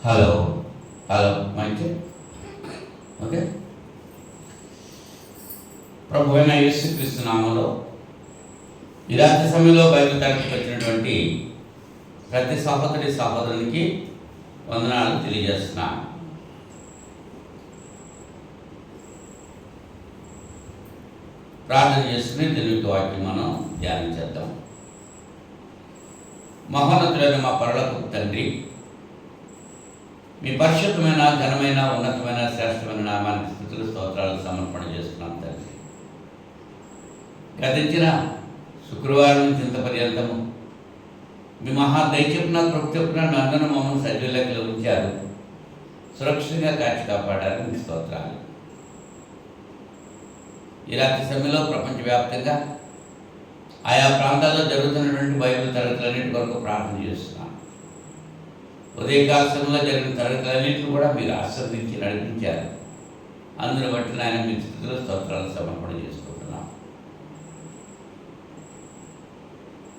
Hello hello mic okay. ప్రభు అయిన యేసుక్రీస్తు నామములో ఈ రాత్రి సమయంలో బైబిల్ తరగతికి వచ్చినటువంటి ప్రతి సహోదరునికి వందనాలు తెలియజేస్తున్నాను. ప్రార్థన చేసుకుని దేవుని వాక్యం మనం ధ్యానం చేద్దాం. మహోన్నతుడైన మా పరలోకపు తండ్రి, మీ పరిశుద్ధమైన ఘనమైన ఉన్నతమైన శ్రేష్టమైన నామానికి స్తుతులు స్తోత్రాలు సమర్పణ చేస్తున్నాం తండ్రి. గతించిన శుక్రవారం నుంచి ఇంత పర్యంతము మీ మహా దయచెప్పున కృప చెప్పున నందన మమ్మల్ని సజీవులకి ఉంచారు, సురక్షితంగా కాచి కాపాడారు. మీ స్తోత్రాలు. ఈ రాత్రి సమయంలో ప్రపంచవ్యాప్తంగా ఆయా ప్రాంతాల్లో జరుగుతున్నటువంటి బైబిల్ తరగతులన్నింటి కొరకు ప్రార్థన చేస్తున్నాం. ఉదయకాల సమయంలో జరిగిన తరగతులన్నింటినీ కూడా మీరు ఆశీర్వదించి నడిపించారు. అందుని బట్టి ఆయన మీ స్థితిలో స్తోత్రాలు సమర్పణ చేసుకుంటున్నాం.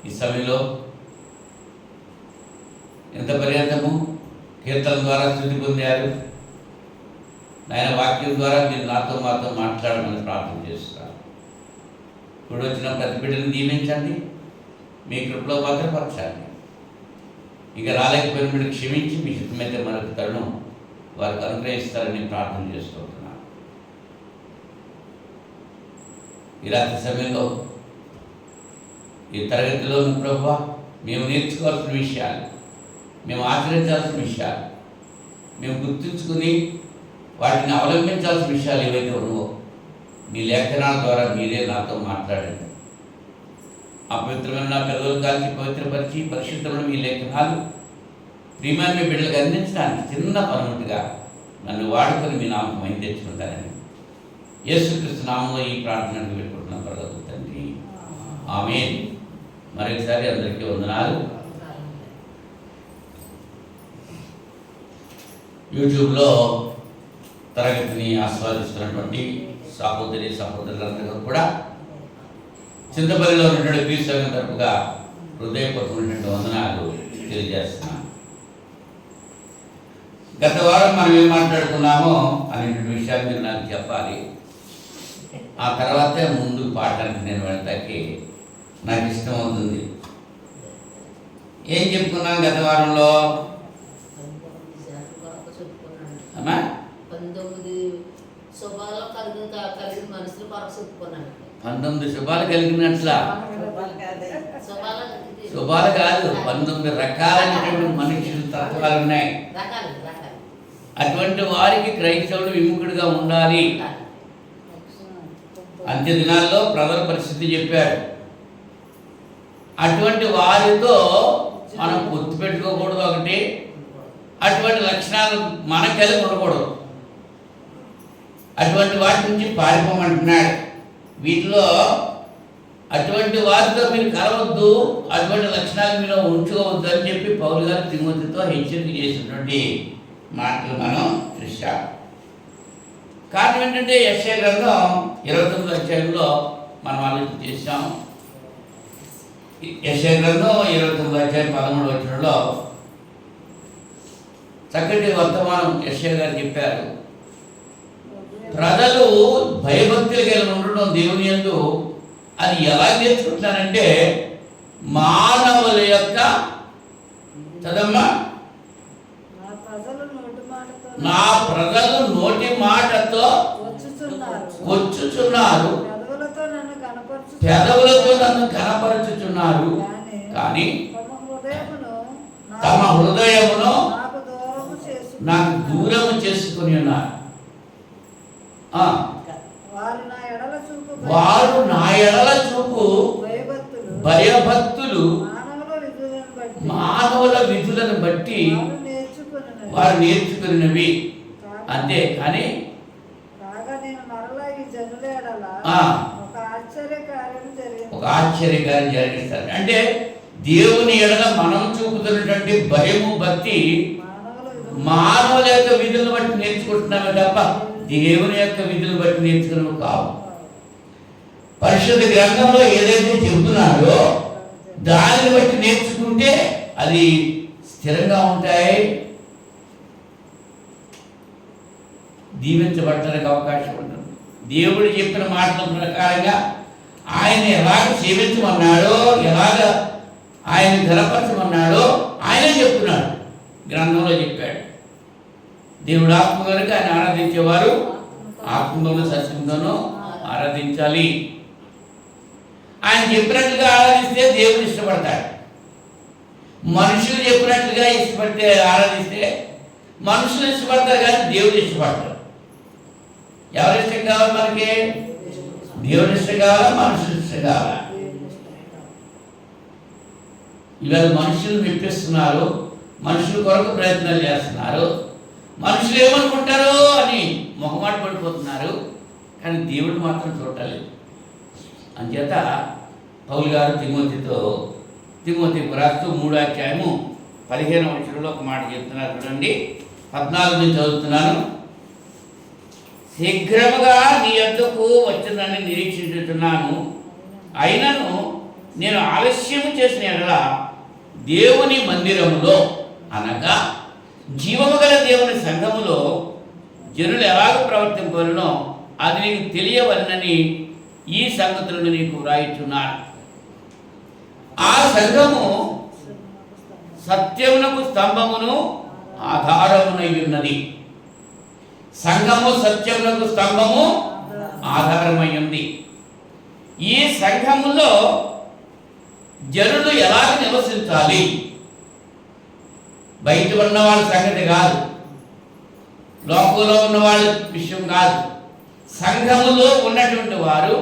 ఈ సమయంలో ఎంత పర్యంతము కీర్తన ద్వారా స్థుతి పొందారు. ఆయన వాక్యం ద్వారా మీరు నాతో మాతో మాట్లాడమని ప్రార్థన చేస్తున్నారు. ఇప్పుడు వచ్చిన ప్రతి బిడ్డను దీవించండి, మీ కృపలో భద్రపరచండి. ఇక రాలేకపోయిన బిడ్డ క్షమించి మీ చిత్తమైతే మరొక తరుణం వారికి అనుగ్రహిస్తారని ప్రార్థన చేసుకుంటున్నాను. ఈ రాత్రి సమయంలో ఈ తరగతిలో ప్రభువా మేము నేర్చుకోవాల్సిన విషయాలు, మేము ఆచరించాల్సిన విషయాలు, మేము గుర్తుంచుకుని వాటిని అవలంబించాల్సిన విషయాలు ఏవైతే ఉన్నావో మీ లేఖనాల ద్వారా మీరే నాతో మాట్లాడండి. అపవిత్రమైన నా పెదవులు కాల్చి పవిత్రపరిచి పరిశుద్ధమైన మీ లేఖనాలు ప్రియమైన మీ బిడ్డలకు అందించడానికి చిన్న పనుగా నన్ను వాడుకొని మీ నామం మైంది తెచ్చుకుంటానని యేసుక్రీస్తు నామంలో ఈ ప్రార్థనకు పెట్టుకుంటున్నాం పరలోక తండ్రి, ఆమేన్. మరొకసారి అందరికీ వందనాలు. యూట్యూబ్లో తరగతిని ఆస్వాదిస్తున్నటువంటి సహోదరులందరూ కూడా చింతపల్లిలో ఉన్నటువంటి పీర్ సంఘం తరపుగా హృదయపూర్వకమైనటువంటి వందనాలు తెలియజేస్తున్నాను. గత వారం మనం ఏం మాట్లాడుకున్నామో అనేటువంటి విషయాలు మీరు నాకు చెప్పాలి. ఆ తర్వాతే ముందు పాఠానికి నేను వెళ్తాకి నాకు ఇష్టం అవుతుంది. ఏం చెప్పుకున్నాం గత వారంలో? 19 శుభాలు కలిగినట్ల శుభాలు కాదు, 19 రకాలైనటువంటి మనుషులు తత్వాలు ఉన్నాయి. అటువంటి వారికి క్రైస్తవుడు విముఖుడిగా ఉండాలి. అంత్య దినాల్లో ప్రజల పరిస్థితి చెప్పాడు. అటువంటి వారితో మనం గుర్తు పెట్టుకోకూడదు. ఒకటి, అటువంటి లక్షణాలు మనకు కలిగి ఉండకూడదు. అటువంటి వాటి నుంచి పారిపోమంటున్నాడు. వీటిలో అటువంటి వారితో మీరు కలవద్దు, అటువంటి లక్షణాలు మీరు ఉంచుకోవద్దు అని చెప్పి పౌలు గారు తిమోతితో హెచ్చరిక చేసినటువంటి మాటలు మనం చూశాం. కారణం ఏంటంటే యెషయా గ్రంథం 29వ అధ్యాయంలో మనం ఆలోచన చేశాం. యెషయా గ్రంథం 29వ అధ్యాయం 13వ వచనంలో చక్కటి వర్తమానం యెషయా గారు చెప్పారు. ప్రజలు భయభక్తులు కలిగి ఉండడం దేవుని యందు అది ఎలా నేర్చుకుంటున్నారంటే మానవుల యొక్క చదమ్మా, నా ప్రజలు నోటి మాటతో వచ్చుచున్నారు, పెదవులతో నన్ను కనపరచుచున్నారు, కానీ తమ హృదయమును నాకు దూరము చేసుకుని ఉన్నారు. వారు నా ఎడల చూపు భయభక్తులు మానవుల విధులను బట్టి వారు నేర్చుకున్నవి అంతే. కానీ ఒక ఆశ్చర్యకార్యం జరిగిస్తారు. అంటే దేవుని ఎడల మనం చూపుతున్నటువంటి భయము భక్తి మానవుల యొక్క విధులను బట్టి నేర్చుకుంటున్నామే తప్ప దేవుని యొక్క విధులను బట్టి నేర్చుకున్నాము కావు. పరిశుద్ధ గ్రంథంలో ఏదైతే చెబుతున్నారో దానిని బట్టి నేర్చుకుంటే అది స్థిరంగా ఉంటాయి, దీవించబడటానికి అవకాశం ఉంటుంది. దేవుడు చెప్పిన మాటల ప్రకారంగా ఆయన ఎలాగ సేవించమన్నాడో, ఎలాగ ఆయన ఘనపరచమన్నాడో ఆయనే చెప్తున్నాడు, గ్రంథంలో చెప్పాడు. దేవుడు ఆత్మ కనుక ఆయన ఆరాధించేవారు ఆత్మలోనూ సత్యంతోనూ ఆరాధించాలి. ఆయన చెప్పినట్లుగా ఆరాధిస్తే దేవుడు ఇష్టపడతాడు. మనుషులు చెప్పినట్లుగా ఇష్టపడితే ఆరాధిస్తే మనుషులు ఇష్టపడతారు, కానీ దేవుడు ఇష్టపడతాడు. ఎవరి ఇష్టం కావాలి మనకి? దేవుడి ఇష్టం కావాలా, మనుషులు ఇష్టం కావాలా? ఇవాళ మనుషులు మెప్పిస్తున్నారు, మనుషుల కొరకు ప్రయత్నాలు చేస్తున్నారు. మనుషులు ఏమనుకుంటారో అని మొహమాట పడిపోతున్నారు, కానీ దేవుడు మాత్రం చూడలేదు. అంచేత పౌలు గారు తిమోతికి రాస్తూ 3వ అధ్యాయము 15వ వచనంలో ఒక మాట చెప్తున్నారు. చూడండి, 14 నుంచి చదువుతున్నాను. శీఘ్రముగా నీ యొద్దకు వచ్చునని నిరీక్షించుతున్నాను, అయినను నేను ఆలస్యము చేసిన ఎడల దేవుని మందిరములో అనగా జీవము గల దేవుని సంఘములో జనులు ఎలాగ ప్రవర్తింపవలనో అది నీకు తెలియవలనని ఈ సంగతులను నీకు వ్రాయిచున్నాను. ఆ సంఘము సత్యమునకు స్తంభమును ఆధారమునై ఉన్నది. సంఘము సత్యమునకు స్తంభము ఆధారమై ఉంది. ఈ సంఘములో జనులు ఎలాగ నివసించాలి, బయట ఉన్న వాళ్ళ సంగతి కాదు, లోకంలో ఉన్న వాళ్ళ విషయం కాదు, సంఘములో ఉన్నటువంటి వారు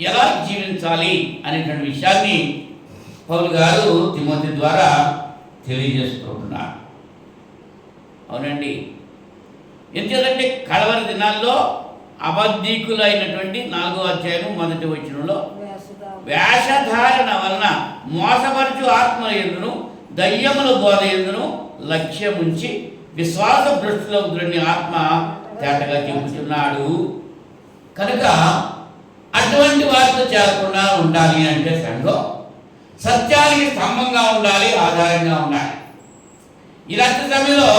ఎలా జీవించాలి అనేటువంటి విషయాన్ని పౌలు గారు తిమోతి ద్వారా తెలియజేసుకుంటున్నారు. అవునండి, ఎందుకంటే కడవరి దినాల్లో అబద్ధీకులైనటువంటి 4వ అధ్యాయం 1వ వచనంలో వేషధారణ వలన మోసపరచు ఆత్మ ఎందును దయ్యముల బోధ ఎందును లక్ష్యముంచి విశ్వాస దృష్టిలో ద్రోణి ఆత్మ తేటగా చెబుతున్నాడు. కనుక అటువంటి వారితో చేరకుండా ఉండాలి అంటే సంఘం సత్యానికి స్తంభంగా ఉండాలి, ఆధారంగా ఉండాలి. ఇలాంటి సమయంలో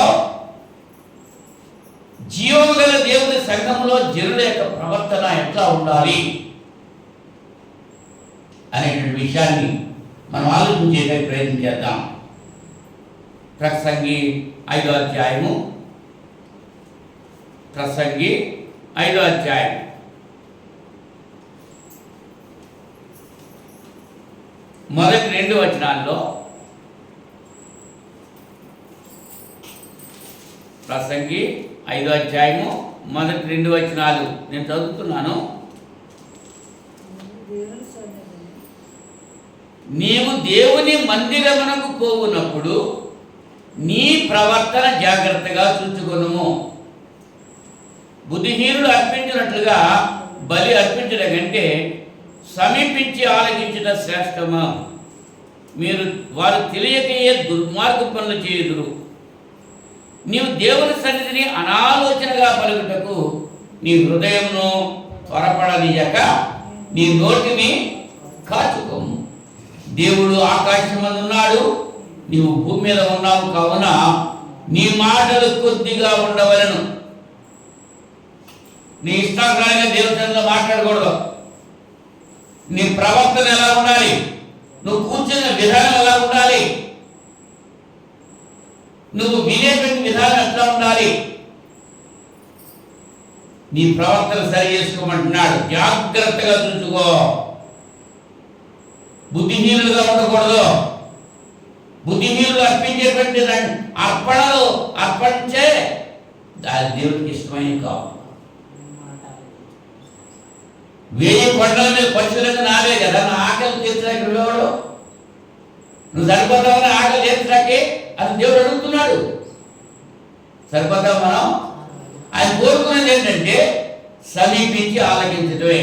జీవము గల దేవుని సంఘంలో జనుల యొక్క ప్రవర్తన ఎట్లా ఉండాలి అనేటువంటి విషయాన్ని మనం ఆలోచించే ప్రయత్నం చేద్దాం. ప్రసంగి 5వ అధ్యాయము, ప్రసంగి 5వ అధ్యాయం మొదటి 2 వచనాల్లో, ప్రసంగి 5వ అధ్యాయము మొదటి 2 వచనాలు నేను చదువుతున్నాను. నీవు దేవుని మందిరమునకు పోవునప్పుడు నీ ప్రవర్తన జాగ్రత్తగా చూచుకొనుము. బుద్ధిహీనులు అర్పించినట్లుగా బలి అర్పించడం కంటే సమీపించి ఆలకించట శ్రేష్టమా. వారు తెలియకయే దుర్మార్గ పనులు చేయుదురు. నీవు దేవుని సన్నిధిని అనాలోచనగా పలుకుటకు నీ హృదయమును త్వరపడనీయక నీ నోటిని కాచుకోము. దేవుడు ఆకాశమందు ఉన్నాడు, నీవు భూమి మీద ఉన్నావు, కావున నీ మాటలు కొద్దిగా ఉండవలను. నీ ఇష్టాగ్రాంగా దేవుడితో మాట్లాడకూడదు. నీ ప్రవర్తన ఎలా ఉండాలి, నువ్వు కూర్చున్న విధానం ఎలా ఉండాలి, నువ్వు వినేటువంటి విధానం ఎట్లా ఉండాలి, నీ ప్రవర్తన సరి చేసుకోమంటున్నాడు. జాగ్రత్తగా చూసుకో, బుద్ధిహీనులుగా ఉండకూడదు. బుద్ధిహీనులు అర్పించేటువంటి అర్పణలు అర్పణించే దాని దేవుడికి ఇష్టమైన కావు. 1000 కొండల మీద పశువులకు నావే కదా, నా ఆకలి తీర్చడానికి నువ్వెవడు, నువ్వు సరిపోతావని ఆకలి తీర్చడానికి అని దేవుడు అడుగుతున్నాడు. సరిపోతావు మనం? ఆయన కోరుకునేది ఏంటంటే సమీపించి ఆలకించడమే.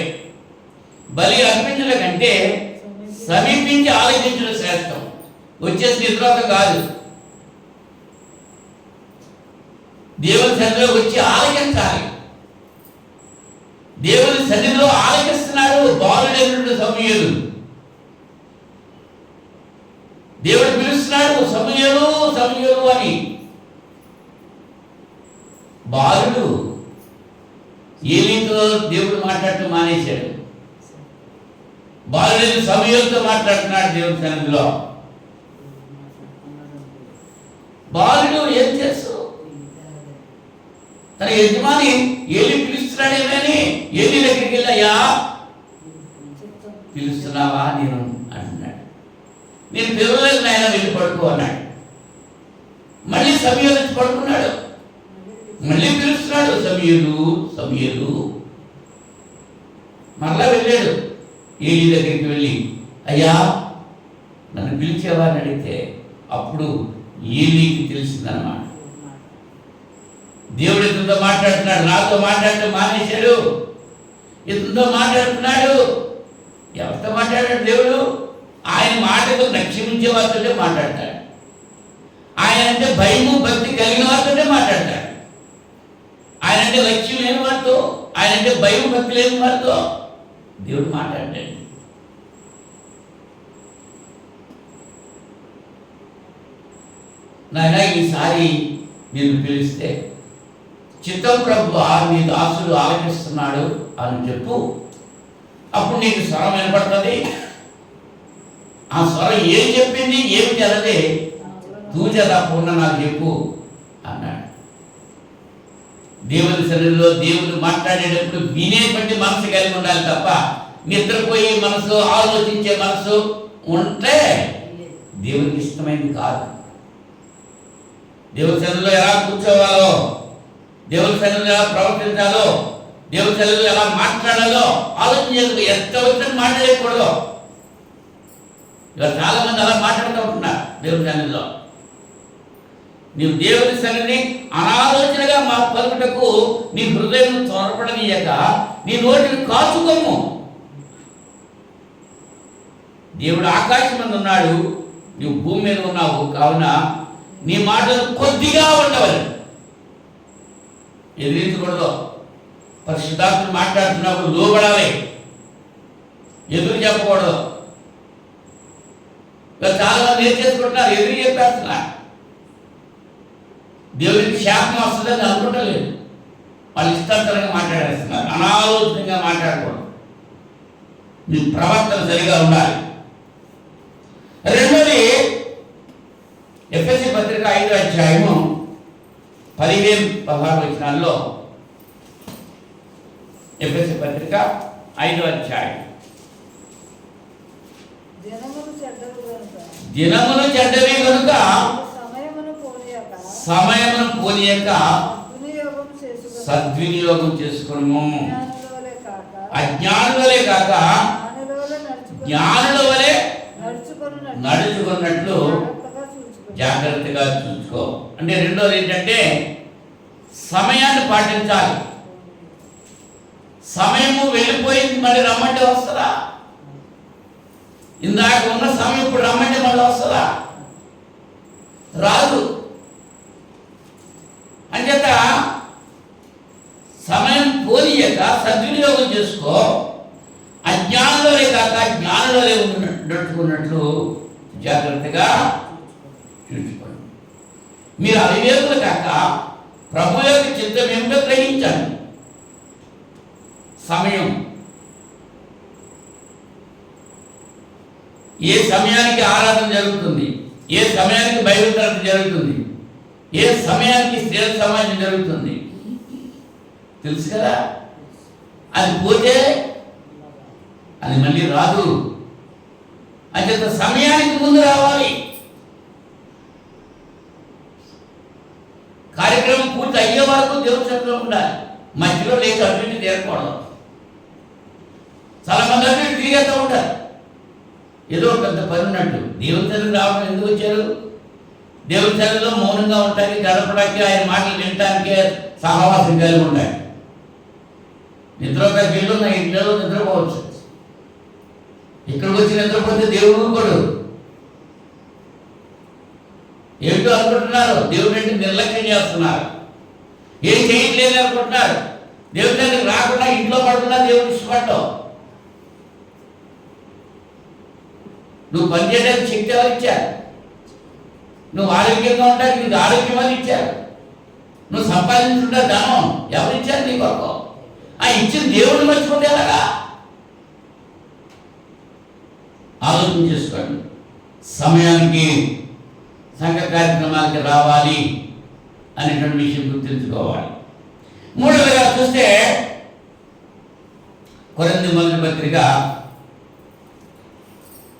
బలి అర్పించడం కంటే సమీపించి ఆలకించడం శ్రేష్టం. వచ్చేసి నిద్రోతం కాదు, దేవుని సన్నిధిలో వచ్చి ఆలకించాలి. దేవుని సన్నిధిలో ఆలకిస్తున్నాడు బాలుడైనటువంటి సమూయేలు. దేవుడు పిలుస్తున్నాడు సమూయేలు సమూయేలు అని. బాలుడు ఏలీతో దేవుడు మాట్లాడటం మానేశాడు. బాలుడు సమయంతో మాట్లాడుతున్నాడు దేవుడి సన్నిధిలో. బాలుడు ఏం చేస్తూ తన యజమాని ఏలి పిలుస్తున్నాడేమని ఏలి దగ్గరికి వెళ్ళాయా పిలుస్తున్నావా నేను అంటున్నాడు. నేను పిలవలేదు నాయన, వెళ్ళి పడుకో అన్నాడు. మళ్ళీ సమయం వచ్చి పడుకున్నాడు. మళ్ళీ పిలుస్తున్నాడు సమయలు సమయలు. మరలా వెళ్ళాడు ఏలి దగ్గరికి వెళ్ళి, అయ్యా నన్ను పిలిచేవా అని అడిగితే అప్పుడు ఏలీకి తెలిసిందన్నమాట. దేవుడు ఇతనితో మాట్లాడుతున్నాడు. నాతో మాట్లాడటం మానేశాడు, ఇతనితో మాట్లాడుతున్నాడు. ఎవరితో మాట్లాడాడు దేవుడు? ఆయన మాటకు లక్ష్యమించే వారితోనే మాట్లాడతాడు. ఆయన అంటే భయము భక్తి కలిగిన వారితోనే మాట్లాడతాడు. ఆయన అంటే లక్ష్యం లేని వారితో, ఆయన అంటే భయం భక్తి లేని వారితో దేవుడు మాట్లాడాడు. నాయన ఈసారి నేను పిలిస్తే చిత్తం ప్రభువా నీ దాసుడు ఆలకిస్తున్నాడు అని చెప్పు, అప్పుడు నీకు స్వరం వినపడుతుంది. ఆ స్వరం ఏం చెప్పింది ఏమి తెలదే తూచదా పూర్ణ నాకు చెప్పు అన్నాడు. దేవుని శరీరంలో దేవుడు మాట్లాడేటప్పుడు వినేటువంటి మనసు కలిగి ఉండాలి తప్ప నిద్రపోయే మనసు, ఆలోచించే మనసు ఉంటే దేవునికి ఇష్టమైంది కాదు. దేవుని సన్నిధిలో ఎలా కూర్చోవాలో, దేవుని సన్నిధిలో ఎలా ప్రవర్తించాలో, దేవుని సన్నిధిలో ఎలా మాట్లాడాలో ఆలోచించేందుకు ఎంత వచ్చిన మాట్లాడకూడదు. ఇవాళ చాలా మంది అలా మాట్లాడుతూ ఉంటున్నారు దేవుని సన్నిధిలో. నీవు దేవుని సన్నిధిని అనాలోచనగా మా పలుకుటకు నీ హృదయం త్వరపడనీయక నీ నోటిని కాచుకోము. దేవుడు ఆకాశం మీద ఉన్నాడు, నువ్వు భూమి మీద ఉన్నావు, కావున నీ మాటలు కొద్దిగా ఉండవాలి. ఎదిరించకూడదు. పరిశుద్ధాత్ముడు మాట్లాడుతున్నప్పుడు లోబడాలి, ఎదురు చెప్పకూడదు. చాలా మంది ఏం చేసుకుంటున్నారు, ఎదురు చెప్పేస్తున్నారు. దేవుడికి శాపం వస్తుందని అనుకుంటలేదు, వాళ్ళు ఇష్టాంతరంగా మాట్లాడేస్తున్నారు. అనాలోచనగా మాట్లాడకూడదు. మీ ప్రవర్తన సరిగా ఉండాలి. రెండోది ఎఫెసీ పత్రిక 5వ అధ్యాయము 15-16 వచనాల్లో, ఎఫెసీ పత్రిక 5వ అధ్యాయం. దినములు చెడ్డవి కనుక సమయమును పోనీయక సద్వినియోగం చేసుకును. అజ్ఞానులే కాక జ్ఞానుల వలె నడుచుకున్నట్లు జాగ్రత్తగా చూసుకో. అంటే రెండోది ఏంటంటే సమయాన్ని పాటించాలి. సమయము వెళ్ళిపోయింది, మళ్ళీ రమ్మంటే వస్తుందా? ఇందాక ఉన్న సమయం ఇప్పుడు రమ్మంటే మళ్ళీ వస్తుందా? రాదు. అంచేత సమయం పోనీయక సద్వినియోగం చేసుకో. అజ్ఞానులే కాక జ్ఞానులే నడుచుకున్నట్లు జాగ్రత్తగా చూసుకోండి. మీరు అవివేకులు కాక ప్రభు యొక్క చిత్తం ఏమిటో గ్రహించండి. సమయం ఏ సమయానికి ఆరాధన జరుగుతుంది, ఏ సమయానికి బైబిల్ తరగతి జరుగుతుంది, ఏ సమయానికి స్త్రీల సమాజం జరుగుతుంది తెలుసు కదా. అది పోతే అది మళ్ళీ రాదు. అంచేత సమయానికి ముందు రావాలి. కార్యక్రమం పూర్తి అయ్యే వరకు దేవుని సన్నిధిలో ఉండాలి. మధ్యలో లేక అటు ఇటు తీరకూడదు. చాలా మంది అటు ఇటు తిరిగేస్తూ ఉంటారు, ఏదో పెద్ద పని ఉన్నట్టు. దేవుని సన్నిధికి రావడం ఎందుకు వచ్చారు? దేవుని సన్నిధిలో మౌనంగా ఉంటానికి, గడపడానికి, ఆయన మాటలు వినటానికే సహవాసం కలిగి ఉంటాయి. నిద్రపోయి వీళ్ళు నా ఇంట్లో నిద్రపోవచ్చు. ఇక్కడికి వచ్చి నిద్రపోతే దేవుడు కూడా ఏమిటో అనుకుంటున్నారు. దేవుడు అంటే నిర్లక్ష్యం చేస్తున్నారు, ఏం చేయట్లేదు అనుకుంటున్నారు. దేవుడి దగ్గరికి రాకుండా ఇంట్లో పడుతున్నా దేవుడు ఇష్టపడ్డావు. నువ్వు పనిచేయడానికి శక్తి ఎవరు ఇచ్చారు? నువ్వు ఆరోగ్యంగా ఉండడానికి నీకు ఆరోగ్యం అని ఇచ్చారు. నువ్వు సంపాదించుకుంటే ధనం ఎవరు ఇచ్చారు నీ కొరకు? ఇచ్చిన దేవుడిని మర్చిపోతే ఎలాగా? ఆలోచన చేసుకోండి. సమయానికి సంఘ కార్యక్రమాలకి రావాలి అనేటువంటి విషయం గుర్తుంచుకోవాలి. మూడవదిగా చూస్తే కొరింథీ మొదటి పత్రిక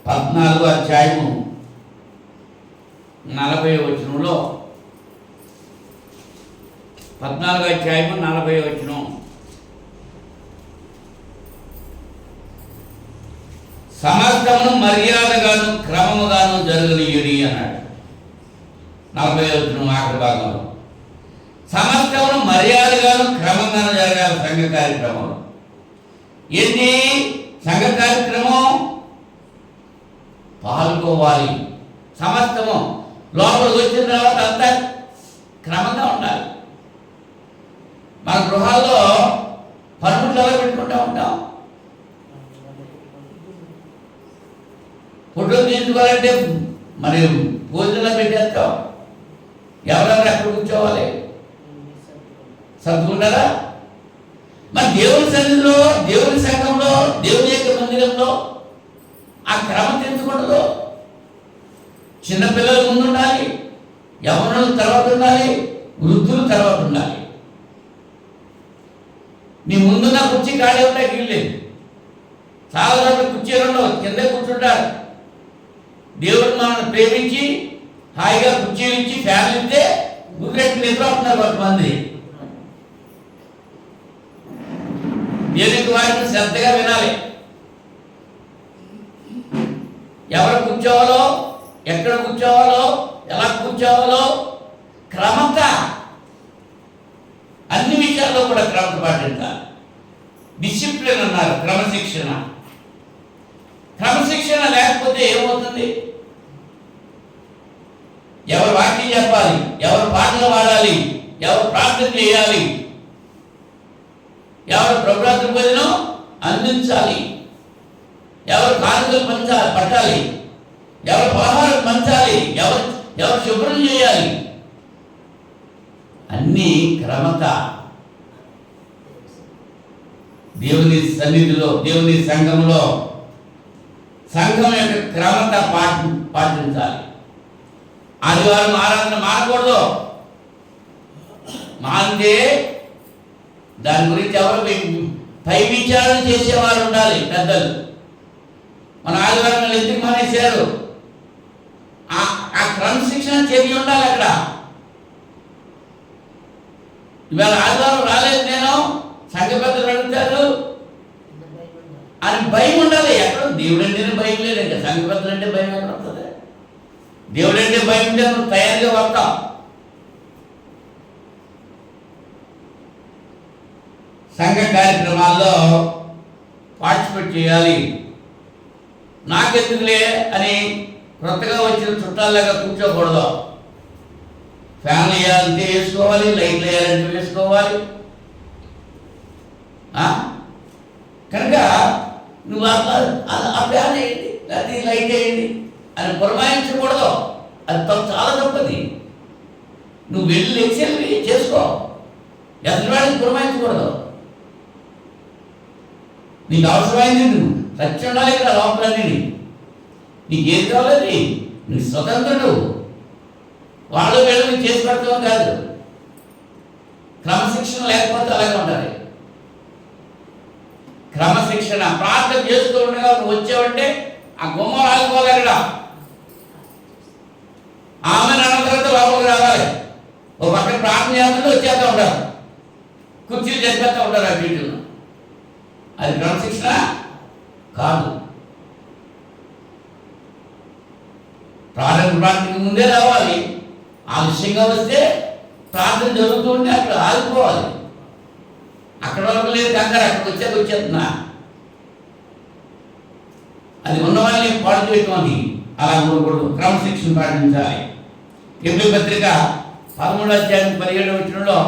14వ అధ్యాయము 40వ వచనంలో 14వ అధ్యాయము 40వ వచనం, సమస్తమును మర్యాదగాను క్రమముగాను జరగనీయుడి అన్నాడు. 40వ వచనం ఆఖరి భాగంలో సమస్తమును మర్యాదగాను క్రమంగాను జరగాలి సంఘ కార్యక్రమం. ఏంటి సంఘ కార్యక్రమం? పాల్గొవాలి. సమస్తము లోపలికి వచ్చిన తర్వాత అంతా క్రమంగా ఉండాలి. మన గృహాల్లో పనులు ఎలా పెట్టుకుంటూ ఉంటాం? ఫోటోలు తీసుకోవాలంటే మరి భోజనంలో పెట్టేస్తాం. ఎవరెవరు ఎక్కడ కూర్చోవాలి? సర్దుకుంటారా? మరి దేవుని సన్నిధిలో, దేవుని సంఘంలో, దేవుని యొక్క మందిరంలో ఆ క్రమం తెచ్చుకుంటుందో? చిన్నపిల్లలు ముందు ఉండాలి, యవ్వనులు తర్వాత ఉండాలి, వృద్ధులు తర్వాత ఉండాలి. నీ ముందున్న కుర్చీ ఖాళీ ఉంటాయి, వీల్లేదు. చాలా చోట్ల కుర్చీలు ఉండవు, కింద కూర్చుంటారు. దేవుడు మనల్ని ప్రేమించి హాయిగా కుర్చీలు ఇచ్చి ఫ్యాన్లు ఇస్తే గుర్రెట్లు నిద్రపోతున్నారు కొంతమంది. దేవునికి వాటిని శ్రద్ధగా వినాలి. ఎవరు కూర్చోవాలో, ఎక్కడ కూర్చోవాలో, ఎలా కూర్చోవాలో క్రమంగా అన్ని విషయాల్లో కూడా క్రమం పాటించాలి. డిసిప్లిన్ అన్నారు, క్రమశిక్షణ. క్రమశిక్షణ లేకపోతే ఏమవుతుంది? ఎవరు వాక్యం చెప్పాలి, ఎవరు పాటలు పాడాలి, ఎవరు ప్రార్థన చేయాలి, ఎవరు ప్రభురాత్రి భోజనం అందించాలి, ఎవరు కానుకలు పట్టాలి, ఎవరు పలహారం పంచాలి, ఎవరు శుభ్రం చేయాలి, అన్నీ క్రమత. దేవుని సన్నిధిలో, దేవుని సంఘంలో సంఘం యొక్క క్రమత పాటించాలి. ఆదివారం ఆరాధన మానకూడదు. మానితే దాని గురించి ఎవరు పై విచారణ చేసేవారు ఉండాలి, పెద్దలు. మన ఆదివారం ఎందుకు మానేశారు? ఆ క్రమశిక్షణ చర్య ఉండాలి అక్కడ. ఇవాళ ఆదివారం రాలేదు, నేను సంఘ పెద్దలు అడుగుతారు అని భయం ఉండాలి. ఎక్కడ దేవుడు అంటేనే భయం లేదు, ఇంకా సంఘ పెద్దలు అంటే భయం ఎక్కడ వస్తుంది? దేవుడు అంటే భయం ఉంటే నువ్వు తయారుగా వస్తావు. సంఘ కార్యక్రమాల్లో పార్టిసిపేట్ చేయాలి. నాకెందుకులే అని కొత్తగా వచ్చిన చుట్టాల్లాగా కూర్చోకూడదు. ఫ్యాన్లు వేయాలంటే వేసుకోవాలి, లైట్లు వేయాలంటే వేసుకోవాలి. కనుక నువ్వు ఆ ఫ్యాన్ వేయండి, లేకపోతే లైట్ వేయండి అని పురమాయించకూడదు. అది చాలా తప్పది. నువ్వు వెళ్ళి ఎక్సెల్ చేసుకో, ఎదుటి వాడికి పురమాయించకూడదు. నీకు అవసరమైంది నువ్వు సత్యం ఉండాలి ఇక్కడ లోపలన్నీ. నీకేం కావాలి? నీ స్వతంత్రుడు. వాళ్ళు వీళ్ళు చేసి పెడతాం కాదు. క్రమశిక్షణ లేకపోతే అలాగే ఉండాలి. క్రమశిక్షణ. ప్రార్థన చేస్తూ ఉండగా నువ్వు వచ్చావంటే ఆ గుమ్మం ఆగిపోవాలి. అక్కడ ఆమె అన్న తర్వాత లోపలికి రావాలి. ఓ పక్కన ప్రార్థన చేస్తుంటే వచ్చేస్తూ ఉంటారు, కుర్చీలు చేసేస్తూ ఉంటారు ఆ వీటిలో. అది క్రమశిక్షణ కాదు. ప్రార్థనకి ముందే రావాలి. ఆలస్యంగా వస్తే ప్రార్థన జరుగుతూ ఉంటే అక్కడ ఆగిపోవాలి. అక్కడ వరకు లేదు కంగారు, అక్కడికి వచ్చేస్తున్నా. అది ఉన్న వాళ్ళని పాడు చేయటం అని అలా ఉండకూడదు. క్రమశిక్షణ పాటించాలి. హెబ్రీ పత్రిక 13వ అధ్యాయం 17వ వచనంలో,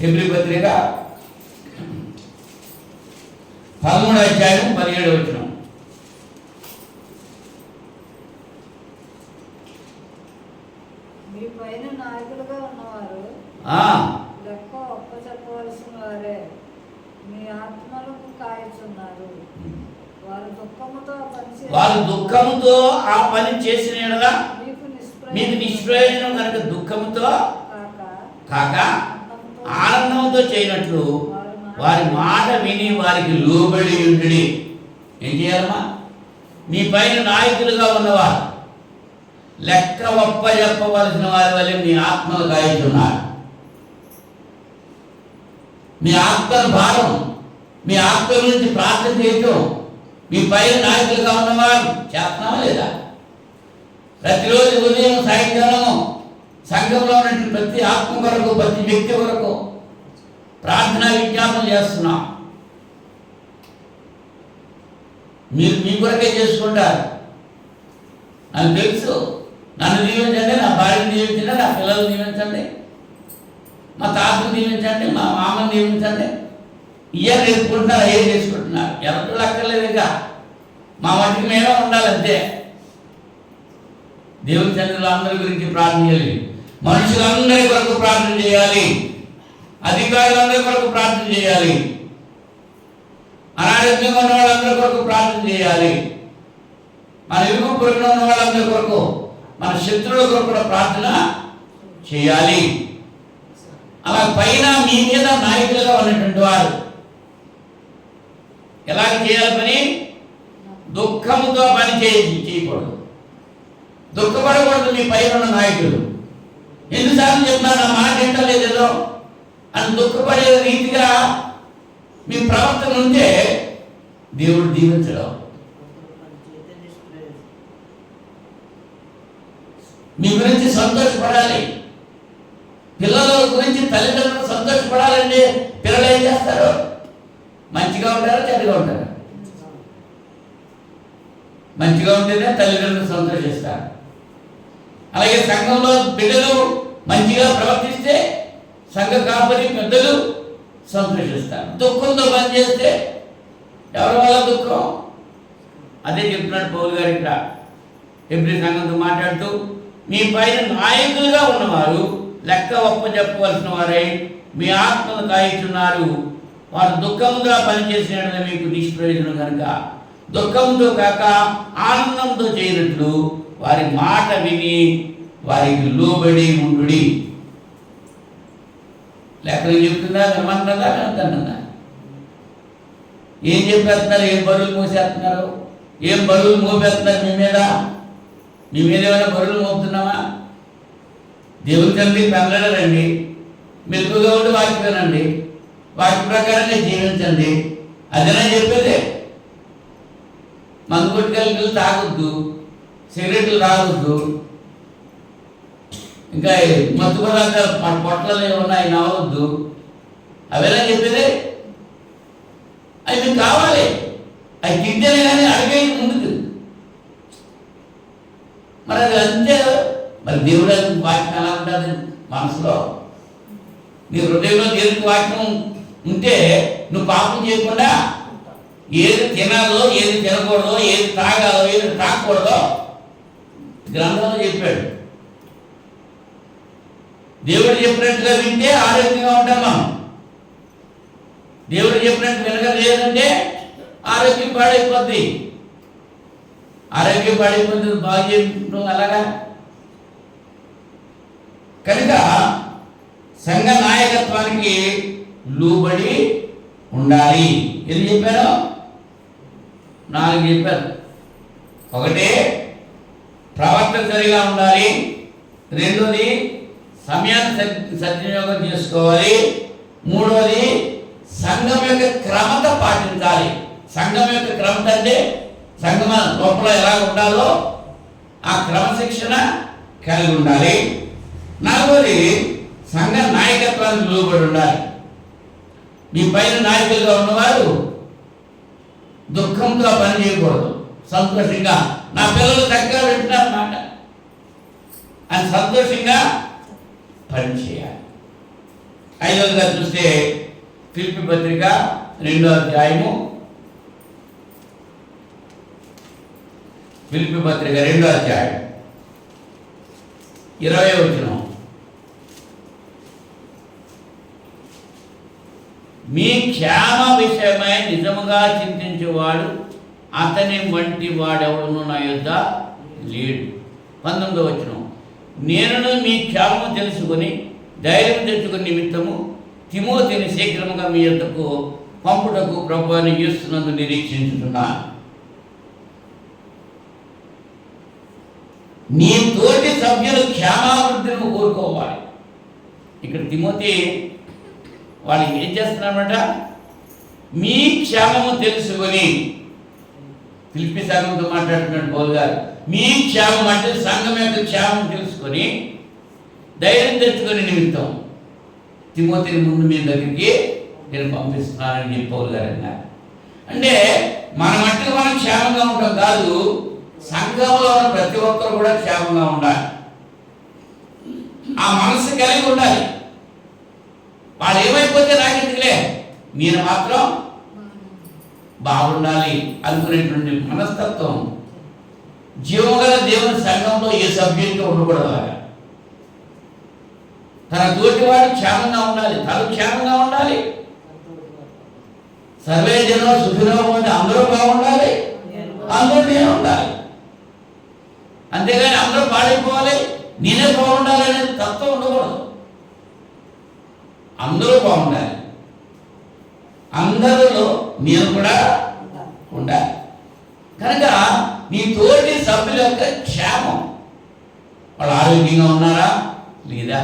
హెబ్రీ పత్రిక 13వ అధ్యాయం 17వ వచనం, మీ పైన నాయకులుగా ఉన్నవారు లెక్క ఒప్పచెప్పవలసిన వారే మీ ఆత్మలకు కాయచున్నారు. వారు దుఃఖముతో ఆ పని చేసిన యెడల మీకు నిష్ప్రయోజనం కనుక దుఃఖముతో కాక ఆనందంతో చేయనట్లు వారి మాట విని వారికి లోబడి ఉండి. ఏం చేయాలమ్మా? మీ పైన నాయకులుగా ఉన్నవారు లెక్క ఒప్పజెప్పవలసిన వారి వల్ల మీ ఆత్మలు గాయచున్నారు. మీ ఆత్మల భారం, మీ ఆత్మ గురించి ప్రార్థన చేయటం మీ పైన నాయకులుగా ఉన్నవారు చేస్తున్నామా లేదా? ప్రతిరోజు ఉదయం సాయంకాలము సంఘంలో ఉన్నటువంటి ప్రతి ఆత్మ కొరకు, ప్రతి వ్యక్తి కొరకు ప్రార్థన విజ్ఞాపన చేస్తున్నాం. మీరు మీ కొరకే చేసుకుంటారు. నాకు తెలుసు. నన్ను దీవించండి, నా భార్యను దీవించండి, నా పిల్లలు దీవించండి, మా తాతను దీవించండి, మా మామను దీవించండి. ఇయర్ నేర్చుకుంటున్నారు, అయ్యే చేసుకుంటున్నారు. ఎవరు అక్కర్లేదు. ఇక మా మట్టికి మేమే ఉండాలంతే. దేవుని సన్నిధిలో అందరి గురించి ప్రార్థన చేయాలి. మనుషులందరి కొరకు ప్రార్థన చేయాలి. అధికారులందరి కొరకు ప్రార్థన చేయాలి. అనారోగ్యంగా ఉన్న వాళ్ళందరి కొరకు ప్రార్థన చేయాలి. మన ఇరుగు పొరుగున ఉన్న వాళ్ళందరి కొరకు, మన శత్రువుల కొరకు కూడా ప్రార్థన చేయాలి. అలా పైన మీ మీద నాయకులుగా ఉన్నటువంటి వారు ఎలాగ చేయాలి పని? దుఃఖముతో పని చేయకూడదు, దుఃఖపడకూడదు. మీ పైన ఉన్న నాయకులు ఎన్నిసార్లు చెప్తున్నారు, నా మాట ఏంటలేదో అని దుఃఖపడే రీతిగా మీ ప్రవర్తన ఉంటే దేవుడు దీవించడం. మీ గురించి సంతోషపడాలి. పిల్లల గురించి తల్లిదండ్రులు సంతోషపడాలండి. పిల్లలు ఏం చేస్తారు? మంచిగా ఉంటారా, చెడ్డగా ఉంటారా? మంచిగా ఉంటేనే తల్లిదండ్రులు సంతోషిస్తారు. అలాగే సంఘంలో బిడ్డలు మంచిగా ప్రవర్తిస్తే సంఘ కాపరి పెద్దలు సంతోషిస్తారు. దుఃఖంతో పనిచేస్తే ఎవరి వల్ల దుఃఖం? అదే చెప్తున్నాడు పౌలు గారు ఇక్కడ ఎబ్రీ సంఘంతో మాట్లాడుతూ, మీ పైన నాయకులుగా ఉన్నవారు లెక్క ఒప్పజెప్పవలసిన వారై మీ ఆత్మను కాయిస్తున్నారు. వారు దుఃఖముగా పనిచేసిన మీకు నిష్ప్రయోజనం కనుక దుఃఖంతో కాక ఆనందంతో చేయనట్లు వారి మాట విని వారికి లోబడి ఉండుడి. లెక్కలు చెప్తుందా, వినమంటుందా, వినొద్దన్నదా? ఏం చెప్పేస్తున్నారు? ఏం బరువులు మోసేస్తున్నారు? ఏం బరువులు మోపేస్తున్నారు మీ మీద? మీ మీద ఏమైనా బరువులు మోపుతున్నామా? దేవుని తండ్రి పెందలండి, మెలుగుగా ఉండి వాక్యం వినండి, వాక్య ప్రకారంగా జీవించండి. అదేనా చెప్పేది. మందు కొట్టుకెళ్ళి తాగొద్దు, సిగరెట్లు తాగొద్దు, ఇంకా మత్తు పదార్థాలు పొట్టలు ఉన్నాయి నవ్వద్దు. అవేలా చెప్పేది. అవి మీకు కావాలి. అవి తింటేనే కానీ అడిగే ముందుకు. మరి అది అంతే. మరి దేవుడు వాక్యం ఎలా ఉంటుంది మనసులో? నీ హృదయంలో దేవుడికి వాక్యం ఉంటే నువ్వు పాపం చేయకుండా ఏది తినాలో, ఏది తినకూడదో, ఏది తాగాలో, ఏది తాగకూడదో గ్రంథంలో చెప్పాడు. దేవుడు చెప్పినట్టుగా వింటే ఆరోగ్యంగా ఉంటాం మనం. దేవుడు చెప్పినట్టు వినగా లేదంటే ఆరోగ్యం పాడైపోద్ది. ఆరోగ్యం పాడైపోతుంది. బాగు చేయడం అలాగా. కనుక సంఘ నాయకత్వానికి లోబడి ఉండాలి. ఎన్ని చెప్పారు? 4 చెప్పారు. ఒకటి, ప్రవర్తన సరిగా ఉండాలి. రెండోది, సమయాన్ని సద్వినియోగం చేసుకోవాలి. మూడోది, సంఘం యొక్క క్రమత పాటించాలి. సంఘం యొక్క క్రమత అంటే సంఘం లోపల ఎలా ఉండాలో ఆ క్రమశిక్షణ కలిగి ఉండాలి. నాలుగోది, సంఘ నాయకత్వానికి లోబడి ఉండాలి. మీ పైన నాయకులుగా ఉన్నవారు దుఃఖంతో పని చేయకూడదు. సంతోషంగా నా పిల్లలు చక్కగా వింటున్నారు మాట అని సంతోషంగా పని చేయాలి. ఐదవదిగా చూస్తే ఫిలిప్పీ పత్రిక 2వ అధ్యాయము, ఫిలిప్పీ పత్రిక 2వ అధ్యాయం 20వ వచనం. మీ క్షేమ విషయమై నిజముగా చింతించేవాడు అతని వంటి వాడెవడును నా యొద్ద లేడు. 19వ వచనం, నేను మీ క్షేమము తెలుసుకొని ధైర్యం తెచ్చుకుని నిమిత్తము తిమోతిని శీఘ్రముగా మీ యొద్దకు పంపుటకు ప్రభువుని యేసునందు నిరీక్షించుతున్నాను. నీ తోటి సభ్యులు క్షేమాభివృద్ధిని కోరుకోవాలి. ఇక్కడ తిమోతి వాళ్ళకి ఏం చేస్తున్నారన్నమాట? మీ క్షేమము తెలుసుకొని, ఫిలిప్పీ సంఘంతో మాట్లాడుతున్నాడు పౌలు గారు. మీ క్షేమం అంటే సంఘం యొక్క క్షేమం తెలుసుకొని ధైర్యం తెచ్చుకొని నిమిత్తం తిమోతిని ముందు మీ దగ్గరికి నేను పంపిస్తున్నానని చెప్పి పౌలు గారు అన్నారు. అంటే మన మట్టుకు మనం క్షేమంగా ఉంటాం కాదు, సంఘంలో ఉన్న ప్రతి ఒక్కరు కూడా క్షేమంగా ఉండాలి. ఆ మనసు కలిగి ఉండాలి. వాళ్ళు ఏమైపోతే నాకెందుకులే, నేను మాత్రం బాగుండాలి అనుకునేటువంటి మనస్తత్వం జీవగల దేవుని సంఘంలో ఏ సభ్యునిగా ఉండకూడదు. తన తోటివాడు క్షేమంగా ఉండాలి, తను క్షేమంగా ఉండాలి. సర్వే జనం సుఖినో భవంతు, అందరూ బాగుండాలి, అందరూ నేను ఉండాలి. అంతేగాని అందరూ పాడైపోవాలి, నేనే బాగుండాలి అనేది తత్వం ఉండకూడదు. అందరూ బాగుండాలి, అందరిలో నేను కూడా ఉండాలి. కనుక నీ తోటి సభ్యుల యొక్క క్షేమం, వాళ్ళు ఆరోగ్యంగా ఉన్నారా లేదా,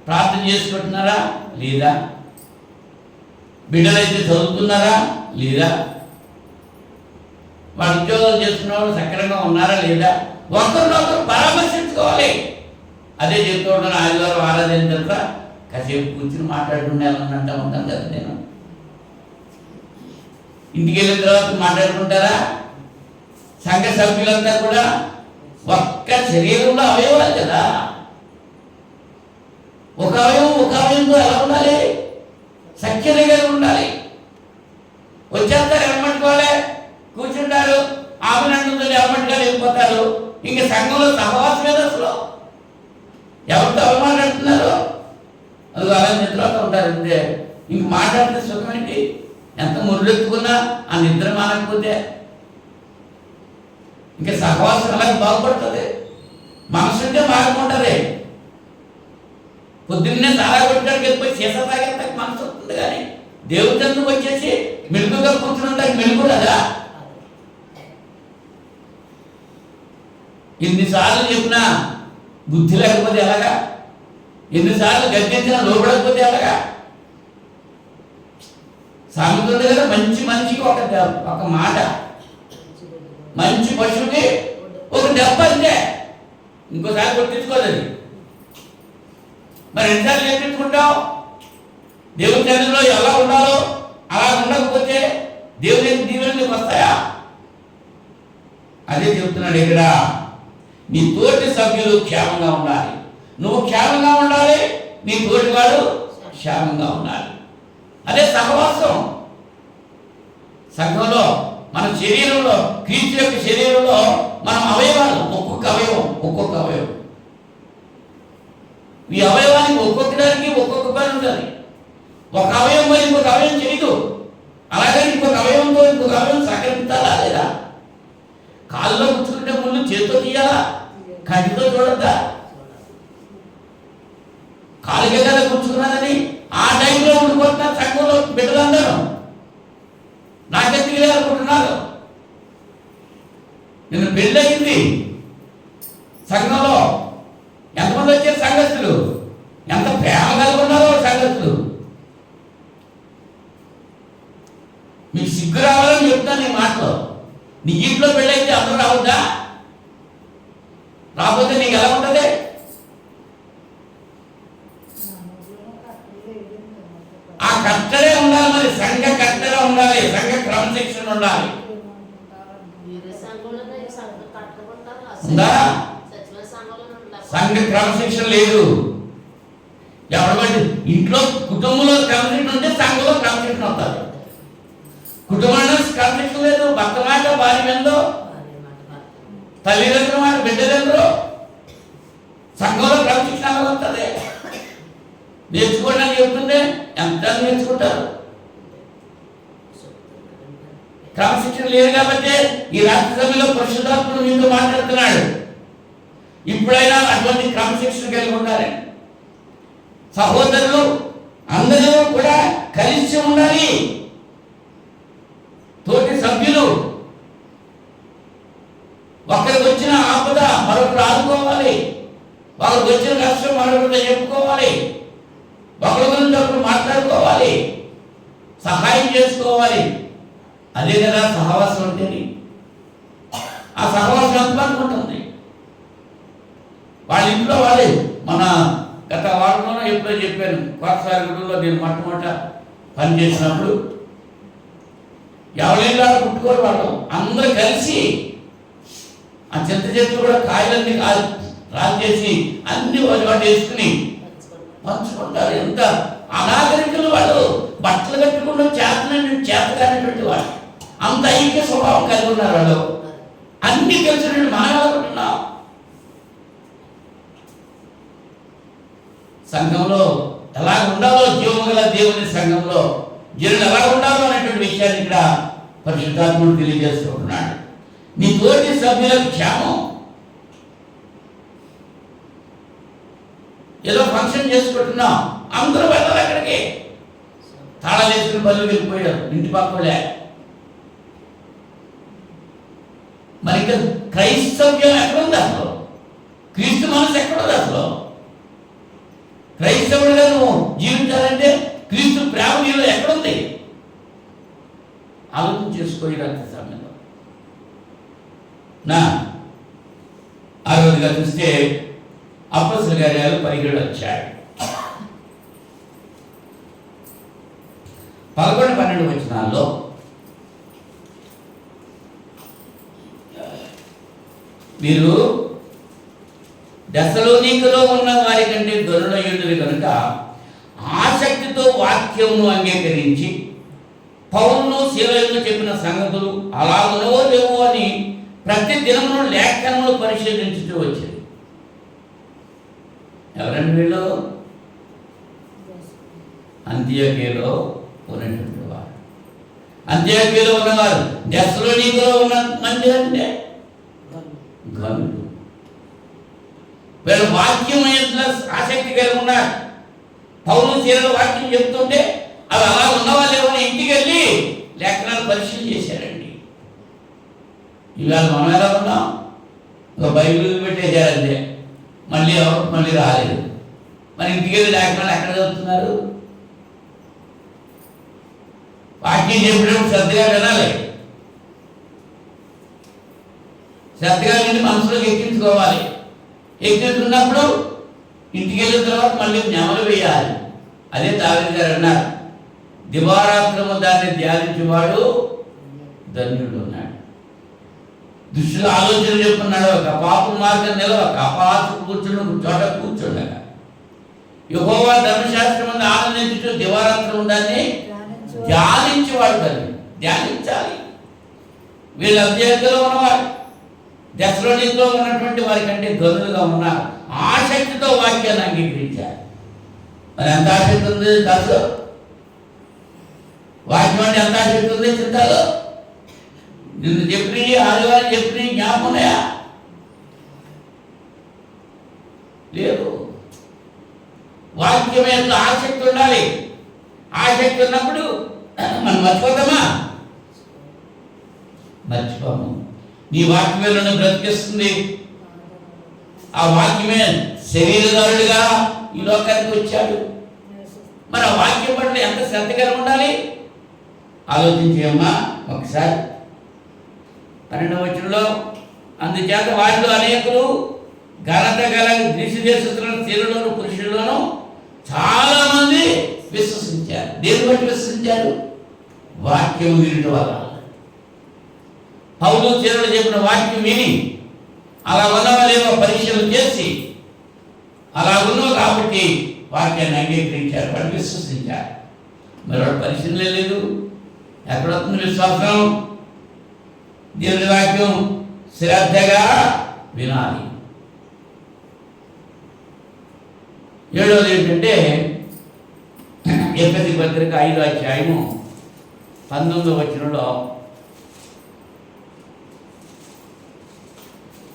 ప్రార్థన చేసుకుంటున్నారా లేదా, బిడ్డలైతే చదువుతున్నారా లేదా, వాళ్ళ ఉద్యోగాలు చేస్తున్న వాళ్ళు సక్రమంగా ఉన్నారా లేదా, ఒకరినొకరు పరామర్శించుకోవాలి. అదే చెప్తూ ఉంటాను, ఆదివారం ఆరాధన తర్వాత కాసేపు కూర్చుని మాట్లాడుకుంటానంటా ఉంటాను కదా నేను. ఇంటికి వెళ్ళిన తర్వాత మాట్లాడుకుంటారా? సంఘ సభ్యులంతా కూడా ఒక్క శరీరంలో అవయవాలు కదా, ఒక అవయవంతో ఎలా ఉండాలి? సఖ్యతగా ఉండాలి. వచ్చేస్తారు, ఎమ్మట్టుకోవాలి, కూర్చుంటారు, ఆమెనంటుందో ఎమ్మట్టుగా వెళ్ళిపోతారు. ఇంక సంఘంలో సహవాసం మీద అసలు ఎవరితో అవమానంటున్నారు, అది అలా నిద్రతో ఉంటారు. అంతే, ఇంక మాట్లాడితే సుఖమేంటి? ఎంత మురుడెత్తుకున్నా ఆ నిద్ర మానకపోతే ఇంకా సహవాసం అలాగే బాగుపడుతుంది. మనసుంటే మారకుంటుంది. పొద్దున్నే చాలా కొట్టడానికి వెళ్ళిపోయి సీసా తాగేంత మనసు వస్తుంది, కానీ దేవుడి చంద్రుకు వచ్చేసి మెలుగుగా కూర్చుంటానికి మెలుగు కదా. ఎన్నిసార్లు చెప్పినా బుద్ధి లేకపోతే ఎలాగా, ఎన్నిసార్లు గర్జించినా లోపడకపోతే ఎలాగా. సాగుతుంది కదా, మంచి మనిషికి ఒక మాట, మంచి పశువుకి ఒక దెబ్బ అంతే, ఇంకోసారి కొట్టించుకోదు అది. మరి ఎన్నిసార్లు నేర్పించుకుంటావు? దేవుని సన్నిధిలో ఎలా ఉండాలో అలా ఉండకపోతే దేవుని దీవెనలు నీకు వస్తాయా? అదే చెప్తున్నాడు ఇక్కడ, నీ తోటి సభ్యులు క్షేమంగా ఉండాలి, నువ్వు క్షేమంగా ఉండాలి, నీ తోటి వాడు క్షేమంగా ఉండాలి. అదే సహవాసం. సంఘంలో మన శరీరంలో, క్రీస్తు యొక్క శరీరంలో మనం అవయవాలు, ఒక్కొక్క అవయవం. ఈ అవయవానికి ఒక్కొక్క దానికి ఒక్కొక్క పని ఉంటుంది. ఒక అవయవం మరి ఇంకొక అవయవం చేయదు. అలాగే ఇంకొక అవయవంతో ఇంకొక అవయవం సహకరించాలా లేదా? కాళ్ళలో పుచ్చుకుంటే ముందు చేతితో తీయాలా, కంటితో చూడద్దా? కాలుకే కదా పుచ్చుకున్నదని ఆ టైంలో ఉండిపోతున్నారు సంఘంలో బిడ్డలందరూ. నాకెందుకు అనుకుంటున్నారు? నిన్ను పెళ్ళయింది, సంఘంలో ఎంతమంది వచ్చారు సంఘస్థులు, ఎంత ప్రేమ కలిగి ఉన్నారో సంఘస్థులు. మీకు సిగ్గు రావాలని చెప్తాను ఈ మాటలో. నీ ఇంట్లో పెళ్ళైతే అందరూ రావద్దా? రాకపోతే నీకు ఎలా ఉంటుంది? ఆ కట్టడే ఉండాలి, మరి సంఘ కట్టడే ఉండాలి, సంఘ క్రమశిక్షణ ఉండాలి. ఉందా? సంఘ క్రమశిక్షణ లేదు. ఎవరి ఇంట్లో కుటుంబంలో క్రమశిక్షణ ఉంటే సంఘంలో క్రమశిక్షణ అవుతారు. కుటుంబంలో క్రమశిక్షణ లేదు, భర్త మాట భార్య విందో, తల్లిదండ్రుల మాట బిడ్డలందరూ, సంఘంలో క్రమశిక్షణ వస్తుంది. నేర్చుకోవడానికి చెప్తుంటే ఎంత నేర్చుకుంటారు. క్రమశిక్షణ లేదు కాబట్టి ఈ రాత్రి సమయంలో పరిశుద్ధాత్ముడు మీతో మాట్లాడుతున్నాడు. ఇప్పుడైనా అటువంటి క్రమశిక్షణ కలిగి ఉండాలి. సహోదరులు అందరూ కూడా కలిసి ఉండాలి. తోటి సభ్యులు ఒకరికి వచ్చిన ఆపద మరొకరు ఆదుకోవాలి, వాళ్ళకి వచ్చిన కష్టం మరొకరితో చెప్పుకోవాలి, ఒకరి గురించి ఒకరు మాట్లాడుకోవాలి, సహాయం చేసుకోవాలి. అదే కదా సహవాసం ఉంటేది. ఆ సహవాసం ఎంతమంది ఉంటుంది. వాళ్ళ ఇంట్లో వాళ్ళే. మన గత వారంలో ఎప్పుడో చెప్పాను, కొత్తసారిగూడలో నేను మొట్టమొదట పనిచేసినప్పుడు ఎవరైనా పుట్టుకోరు వాళ్ళు అందరూ కలిసి ఆ చింత చెట్లు కూడా కాయలన్నీ రాజేసి అన్ని వాటి వేసుకుని పంచుకుంటారు. ఎంత అనాగరికులు వాళ్ళు, బట్టలు కట్టుకున్న చేతకానటువంటి వాళ్ళు, అంత ఐక్య స్వభావం కలిగి ఉన్నారు వాళ్ళు. అన్ని కలిసినట్టు మనం అనుకుంటున్నాం. సంఘంలో ఎలా ఉండాలో, జీవము గల దేవుని సంఘంలో జనులు ఎలా ఉండాలో అనేటువంటి విషయాన్ని ఇక్కడ పరిశుద్ధాత్ముడు తెలియజేస్తున్నాడు. నీ తోటి సభ్యుల క్షేమం. ఏదో ఫంక్షన్ చేసుకుంటున్నాం, అందరూ వెళ్ళాలి అక్కడికి. తాళాలు వేసుకుని బళ్ళు వెళ్ళిపోయారు ఇంటి పక్కలే. మరి ఇంకా క్రైస్తవ్యం ఎక్కడుంది అసలు? క్రీస్తు మనసు ఎక్కడుంది అసలు? క్రైస్తవుడిగా నువ్వు జీవించాలంటే క్రీస్తు ప్రేమ నీలో ఎక్కడుంది? ఆలోచన చేసుకోయి రాత్రి సమయంలో. నా ఆ రోజుగా చూస్తే అపొస్తలుల కార్యాలు 17వ అధ్యాయం 11-12 వచనాల్లో మీరు దెస్సలోనికలో ఉన్న వారి కంటే గొర్రెలయుండురు కనుక ఆసక్తితో వాక్యమును అంగీకరించి పౌలును శీలను చెప్పిన సంగతులు అలాగనో లేవో అని ప్రతి దినమును లేఖనములు పరిశీలించుతూ వచ్చేది. ఎవరండి వీళ్ళు? అంత్యోక్యలో ఉన్నటువంటి వారు. అంత్యోక్యలో ఉన్నవారు. దెస్సలోనికలో ఉన్న మంది అంటే గనులు. వీళ్ళు వాక్యం ఆసక్తి కలిగి ఉన్నారు. పౌలు శీల వాక్యం చెప్తుంటే అవి అలా ఉన్నవా లేవని ఇంటికి వెళ్ళి లేఖనాలు పరిశీలన చేశారండి. ఇవాళ మనం ఎలా ఉన్నాం? ఒక బైబిల్ పెట్టేశారంటే మళ్ళీ రాలేదు. మరి ఇంటికి వెళ్ళి లేఖనాలు ఎక్కడ చదువుతున్నారు? వాక్యం చెప్పినప్పుడు శ్రద్ధగా వినాలి. శ్రద్ధగా విని మనసులోకి ఎక్కించుకోవాలి. ఎక్కించుకున్నప్పుడు ఇంటికి వెళ్ళిన తర్వాత మళ్ళీ నెమలు వేయాలి. అదే దావీదు గారు అన్నారు, దివారాత్రము దాన్ని ధ్యానించేవాడు ధన్యుడు అన్నాడు. దుష్టుల ఆలోచన చెప్పుకున్నాడు. ఒక పాప మార్గం నిలవక అపాసు కూర్చుని చోట కూర్చుండక యెహోవా ధర్మశాస్త్రం ఆనందించు దివారాత్రం దాన్ని ధ్యానించేవాడు ధన్యుడు. ధ్యానించాలి. వీళ్ళు అభ్యర్థిలో ఉన్నవారు, దెస్సలోనికలో ఉన్నటువంటి వారి కంటే గనులుగా ఉన్నారు. ఆసక్తితో వాక్యాన్ని అంగీకరించారు. మరి ఎంత ఆసక్తి ఉంది దాంట్లో? వాక్యం అంటే ఎంత ఆసక్తి ఉంది చింతలో? నిన్ను చెప్పి ఆదివారం చెప్పి జ్ఞాపకమయా? లేదు. వాక్యం ఎంత ఆసక్తి ఉండాలి. ఆసక్తి ఉన్నప్పుడు మనం మర్చిపోతామా? మర్చిపోము. నీ వాక్యమే నన్ను బ్రతికిస్తుంది. ఆ వాక్యమే శరీరదారుడిగా ఈ లోకానికి వచ్చాడు. మరి ఆ వాక్యం పట్ల ఎంత శ్రద్ధగా ఉండాలి ఆలోచించేమ్మా ఒకసారి. 12వ వచనంలో అందుచేత వారిలో అనేకులు ఘనత గల గ్రీసు దేశస్తులను స్త్రీలలోను పురుషుల్లోనూ చాలా మంది విశ్వసించారు. దేని బట్టి విశ్వసించారు? వాక్యం వినడం వల్ల. పౌలు శీలలు చెప్పిన వాక్యం విని అలా ఉన్నవాళ్ళేమో పరీక్షలు చేసి అలా ఉన్నావు కాబట్టి వాక్యాన్ని అంగీకరించారు, వాళ్ళు విశ్వసించారు. మరి వాడు పరిశీలన లేదు. ఎక్కడొస్తుంది విశ్వాసం? దేవుని వాక్యం శ్రద్ధగా వినాలి. 7వది ఏంటంటే ఎఫెసీ పత్రిక 5వ అధ్యాయము 19వ వచనంలో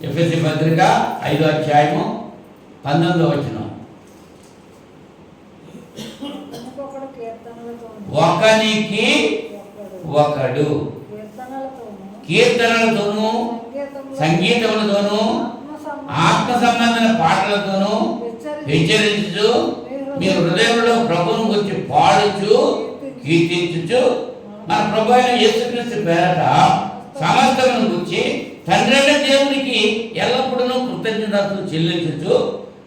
ఎఫెసీ పత్రిక 5వ అధ్యాయము 19వ వచనం. ఇంకొకడు కీర్తనలతోను, ఒకనికి ఒకడు కీర్తనలతోనూ సంగీతములతోనూ ఆత్మ సంబంధమైన పాటలతోనూ హెచ్చరించుచు మీ హృదయంలో ప్రభువును గురించి పాడుచు కీర్తించుచు మన ప్రభు అయిన యేసుక్రీస్తు పేరట సమస్తమును గురించి తండ్రి అయిన దేవునికి ఎల్లప్పుడూ కృతజ్ఞతలు చెల్లించుచు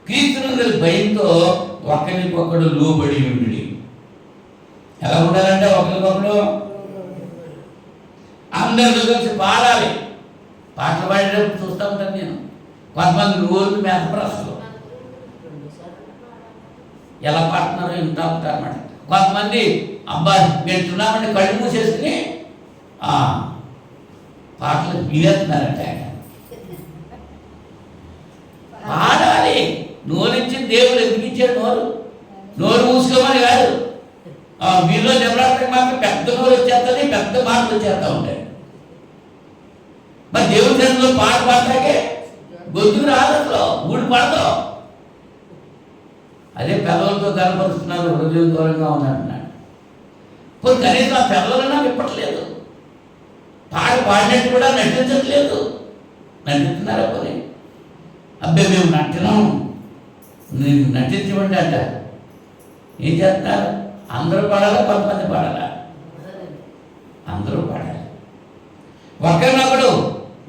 క్రీస్తునందు భయంతో ఒకరికొకడు లోబడి ఉండి. ఎలా ఉండాలంటే ఒకరికొకడు అందరితో కలిసి పాడాలి. పాటలు పాడేటప్పుడు చూస్తూ ఉంటాను నేను. కొంతమంది రోజు మేధప్రసలు ఎలా పాడుతున్నారో వింటూ ఉంటారు అన్నమాట. కొంతమంది అబ్బాయి వింటున్నామంటే కళ్ళు మూసేసుకుని పాటలు వినేస్తున్నారంటే. పాడాలి. నోరిచ్చి దేవుడు ఎందుకు ఇచ్చాడు? నోరు మూసుకోమని కాదు. మీలో దెబ్బలాడటం మాత్రం పెద్ద నోరు వచ్చేస్తుంది, పెద్ద మాటలు వచ్చేస్తూ ఉంటాయి. మరి దేవుడి సన్నిధిలో పాట పాడతాకే గొంతుకు రాదు, అసలు ఊడి పడదు. అదే పెదవులతో కనపరుస్తున్నారు, హృదయం దూరంగా ఉన్నట్టున్నాడు. కొన్ని కనీసం ఆ పెదవులన్నా విప్పట్లేదు, పాడినట్టు కూడా నటించట్లేదు. నటిస్తున్నారా పోనీ? అబ్బాయి మేము నటినాం, నేను నటించమండి అంట. ఏం చేస్తున్నారు? అందరూ పాడాలా, కొంతమంది పాడాలా? అందరూ పాడాలి. ఒకరినొకడు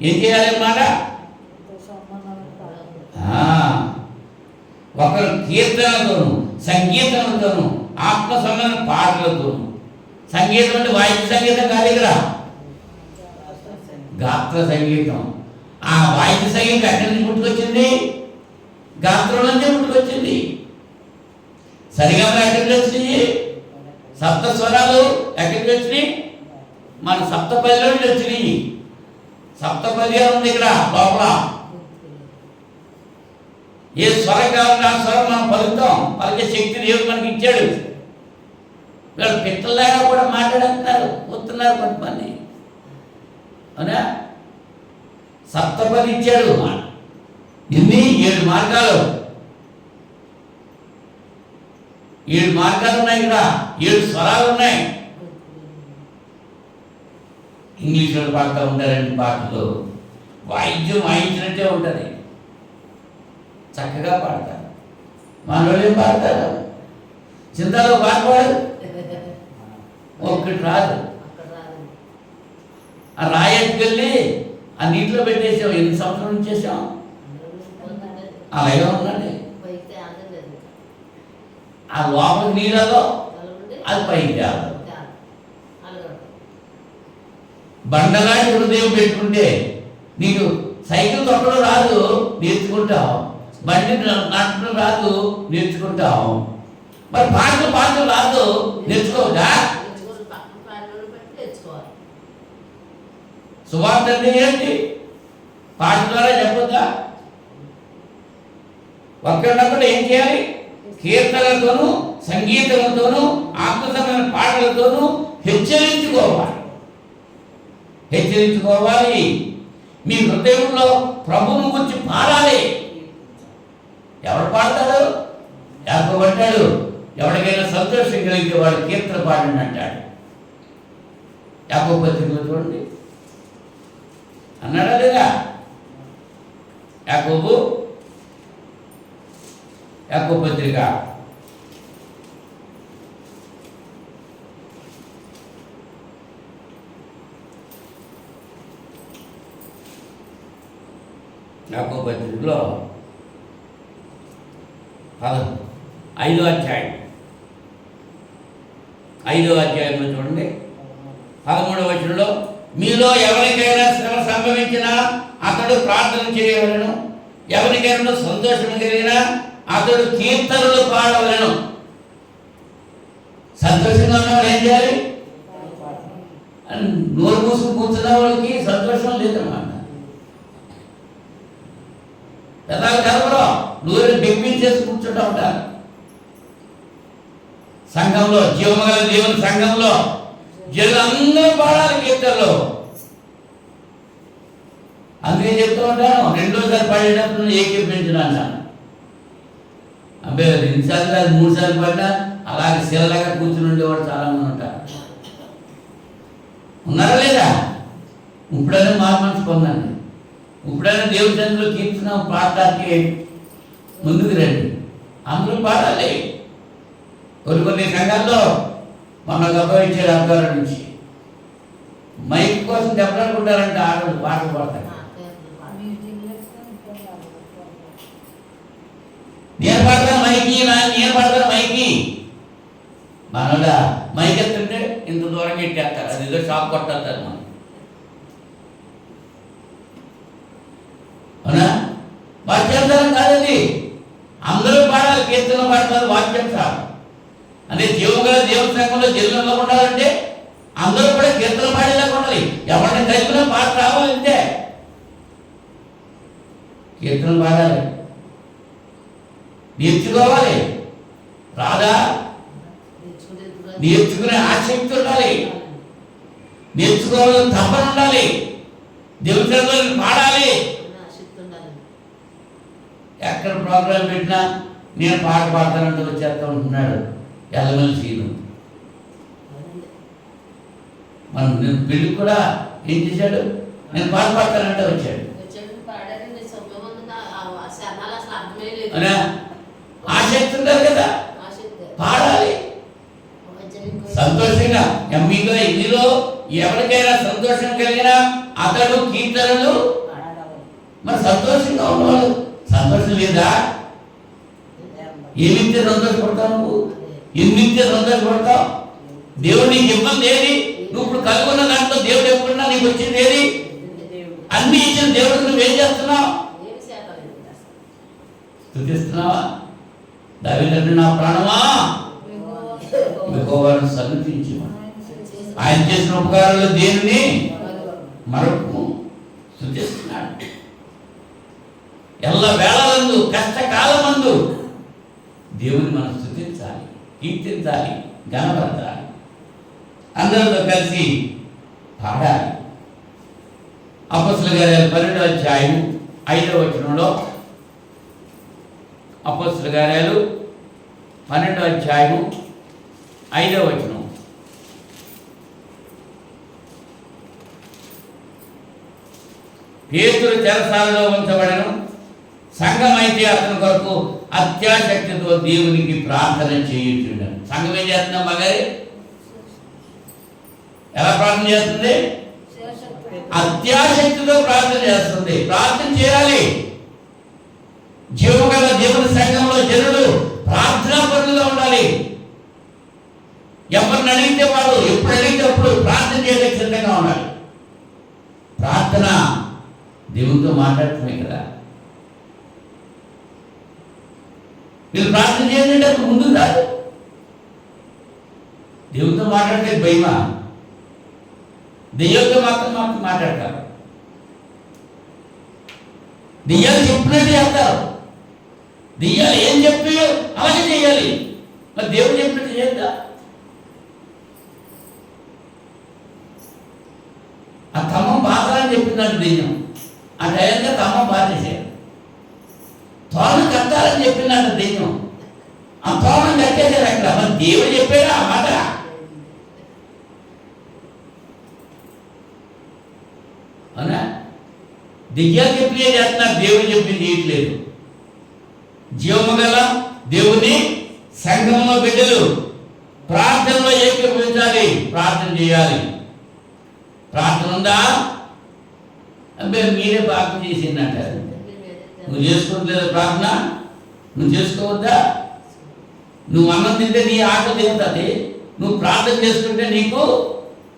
ఏం చేయాలన్నమాట? ఒకరు కీర్తనలతోనూ సంగీతంతోనూ ఆత్మ సంబంధ పాటలతోనూ. సంగీతం అంటే వాయిద్య సంగీతం కాదు, ఇక్కడ గాత్ర సంగీతం. ఆ వాయిద్య సంగీతం ఎక్కడి నుంచి పుట్టుకొచ్చింది? గాత్రం నుంచే పుట్టుకొచ్చింది. సరిగమలు ఎక్కడికి వచ్చినాయి? సప్త స్వరాలు ఎక్కడికి వచ్చినాయి? మన సప్తపదిలో నుంచి వచ్చినాయి. సప్తపది ఉంది ఇక్కడ లోపల. ఏ స్వరం కావాలంటే ఆ స్వరం మనం పలుకుతాం. పలికే శక్తి దేవుడు మనకి ఇచ్చాడు. వీళ్ళు పిట్టలాగా కూడా మాట్లాడుతున్నారు, వస్తున్నారు కొంతమంది. అవునా? సప్తపది ఇచ్చాడు. ఇన్ని 7 మార్గాలు. 7 మార్గాలు ఉన్నాయి ఇక్కడ. 7 స్వరాలు ఉన్నాయి. ఇంగ్లీష్ వాళ్ళు పాడుతూ ఉంటారండి పాటలు. వాయిద్యం వాయించినట్టే ఉంటుంది, చక్కగా పాడతారు. మనోళ్ళు ఏం పాడతారు? చింతలో పాట పాడు, ఒక్కటి రాదు. ఆ రాయట్టుకెళ్ళి ఆ నీటిలో పెట్టేసాం. ఎన్ని సంవత్సరాల నుంచి చేసాం? అలాగే ఉందండి. ఆ లోపలికి నీళ్ళలో అది పైకి రాదు. బండలాంటి హృదయం పెట్టుకుంటే నీకు సైకిల్ తొక్కడం రాదు, నేర్చుకుంటావు. బండి నడపడం రాదు, నేర్చుకుంటావు. మరి పాటలు రాదు, నేర్చుకోవద్దా? సువార్త అంటే ఏంటి? పాట ద్వారా చెప్పొద్దా? ఒకరినొకడు ఏం చేయాలి? కీర్తనలతోనూ సంగీతంతోనూ ఆత్మసమైన పాటలతోనూ హెచ్చరించుకోవాలి. మీ హృదయంలో ప్రభువును గురించి పాడాలి. ఎవడు పాడతాడు? యాకోబు అంటాడు, ఎవరికైనా సంతోషం కలిగితే వాడు కీర్తన పాడండి అంటాడు. యాకోబు పత్రికలో చూడండి, అన్నాడా లేదా? యాకోబు పత్రిక 5వ అధ్యాయంలో చూడండి 13వ వచనంలో, మీలో ఎవరికైనా శ్రమ సంభవించినా అతడు ప్రార్థన చేయవలెను, ఎవరికైనా సంతోషం కలిగినా అతడు కీర్తనలు పాడవలెను. సంతోషంగా ఉన్నవాడు ఏం చేయాలి? నోరు మూసుకు కూర్చున్న వాళ్ళకి సంతోషం లేదన్నమాట. పెద్దలు కలవరో నోరు బిగ్గించేసి కూర్చుంటూ ఉంటారు. సంఘంలో, జీవమగల దేవుని సంఘంలో జనులందరూ పాడాలి కీర్తనలు. అందుకే చెప్తూ ఉంటాను, రెండోసారి పడేటప్పుడు ఏకీపించను అంటాను. అబ్బే 2 సార్లు కాదు 3 సార్లు పడినా అలాగే శిలలాగా కూర్చుని ఉండేవాడు చాలామంది ఉంటారు. ఉన్నారా లేదా? ఇప్పుడైనా మారు మనసు పొందండి. ఇప్పుడైనా దేవుడి సన్నిధిలో కీర్తన పాడటానికి ముందుకు రండి. అందరూ పాడాలి. కొన్ని సంఘాల్లో మన అబ్బాయి ఇచ్చాడు అబ్బాయి నుంచి మైక్ కోసం దెబ్బలాడుకుంటారంటే ఆడలు పాటలు పాడతారు. నేను పాడతాను మైకి, నేను పాడతాను మైకి. మనోడా మైక్ ఎత్తుంటే ఇంత దూరం ఎట్టేస్తారు. అది ఏదో షాప్ కొట్టేస్తారు మనం. అవునా? వాక్యార్థాలు కాదండి. అందరూ పాడాలి, కీర్తన పాడతారు, వాక్యార్థాలు. అంటే జీవగల దేవుని సంఘంలో జిల్లాలో ఉండాలంటే అందరూ కూడా కీర్తన పాడేలాగా ఉండాలి. ఎవరిని కలిపినా పాట రావాలంటే కీర్తన పాడాలి, నేర్చుకోవాలి. రాదా? నేర్చుకునే ఆసక్తి ఉండాలి, నేర్చుకోవాలని తప్పన ఉండాలి, దేవుని సంఘంలో పాడాలి. ఎక్కడ ప్రోగ్రాం పెట్టినా నేను పాట పాడతానంటూ వచ్చేస్తా ఉంటున్నాడు ఎల్లమల్లి సీను. మనం నేను పెళ్ళికి కూడా ఏం చేశాడు, నేను పాట పాడతానంటే వచ్చాడు. ఆసక్తి ఉండాలి కదా, పాడాలి సంతోషంగా. మీలో ఎవరికైనా సంతోషం కలిగినా అతడు కీర్తనలు మరి సంతోషంగా ఉన్నవాళ్ళు. సంతోషం లేదా? ఏమిస్తే సంతోషపడతావు నువ్వు? ఎన్నిస్తే సంతోషపడతావు? దేవుడు నీకు ఇబ్బంది ఏది? నువ్వు ఇప్పుడు కలుగున్న దాంట్లో దేవుడు ఎప్పుడున్నా నీకు వచ్చింది ఏది? అన్ని ఇచ్చిన దేవుడికి నువ్వేం చేస్తున్నావు? స్తుతిస్తున్నావా? దావీదు నా ప్రాణమా యెహోవాను సన్నుతించుము, ఆయన చేసిన ఉపకారాలు దేనిని మరొకము. స్తుతిస్తున్నాడు. ఎల్ల వేళలందు కష్టకాలమందు దేవుని మనం స్తుతించాలి, కీర్తించాలి, ఘనపరచాలి, అందరితో కలిసి పాడాలి. అపొస్తలుల కార్యాలు 12వ అధ్యాయం 5వ వచనంలో, అపొస్తలుల కార్యాలు 12వ అధ్యాయం 5వ వచనం, పేతురు చెరసాలలో ఉంచబడను, సంఘం అయితే అతని కొరకు అత్యాశక్తితో దేవునికి ప్రార్థన చేయుచుండను. సంఘం ఏం చేస్తున్నాం మగారి? ఎలా ప్రార్థన చేస్తుంది? అత్యాశక్తితో ప్రార్థన చేస్తుంది. ప్రార్థన చేయాలి. జీవగల దేవుని సంఘంలో జనులు ప్రార్థనా పరులుగా ఉండాలి. ఎవరిని అడిగితే వాడు, ఎప్పుడు అడిగితే అప్పుడు ప్రార్థన చేయడానికి సిద్ధంగా ఉండాలి. ప్రార్థన దేవునితో మాట్లాడటమే కదా. మీరు ప్రార్థన చేయండి అప్పుడు ముందు రాదు. దేవునితో మాట్లాడితే భయమా? దెయ్యంతో మాత్రం మాట్లాడతారు. దెయ్యాలు చెప్పినట్టు చేస్తారు. దెయ్యాలు ఏం చెప్పాయో అలాగే చేయాలి. మరి దేవుడు చెప్పినట్టు చేద్దా? ఆ తమ్మం బాధలని చెప్పిందంటే దెయ్యం ఆ టైంగా తమ్మం బాధేసారు. తోరణం కట్టాలని చెప్పిందంట దెయ్యం, ఆ తోరణం కట్టేశారు అక్కడ. మరి దేవుడు చెప్పాడా ఆ మాట? అవునా? దెయ్యాలు చెప్పినే చేస్తున్నారు, దేవుడు చెప్పి చేయట్లేదు. జీవము గల దేవుని సంఘంలో బిడ్డలు ప్రార్థనలో ఏకీభవించాలి, ప్రార్థన చేయాలి. ప్రార్థన ఉందా? అంటే మీరే ప్రార్థన చేసిందంటారు. నువ్వు చేసుకోవట్లేదు ప్రార్థన? నువ్వు చేసుకోవద్దా? నువ్వు అన్నం తింటే నీ ఆకలి తీరుతుంది, నువ్వు ప్రార్థన చేసుకుంటే నీకు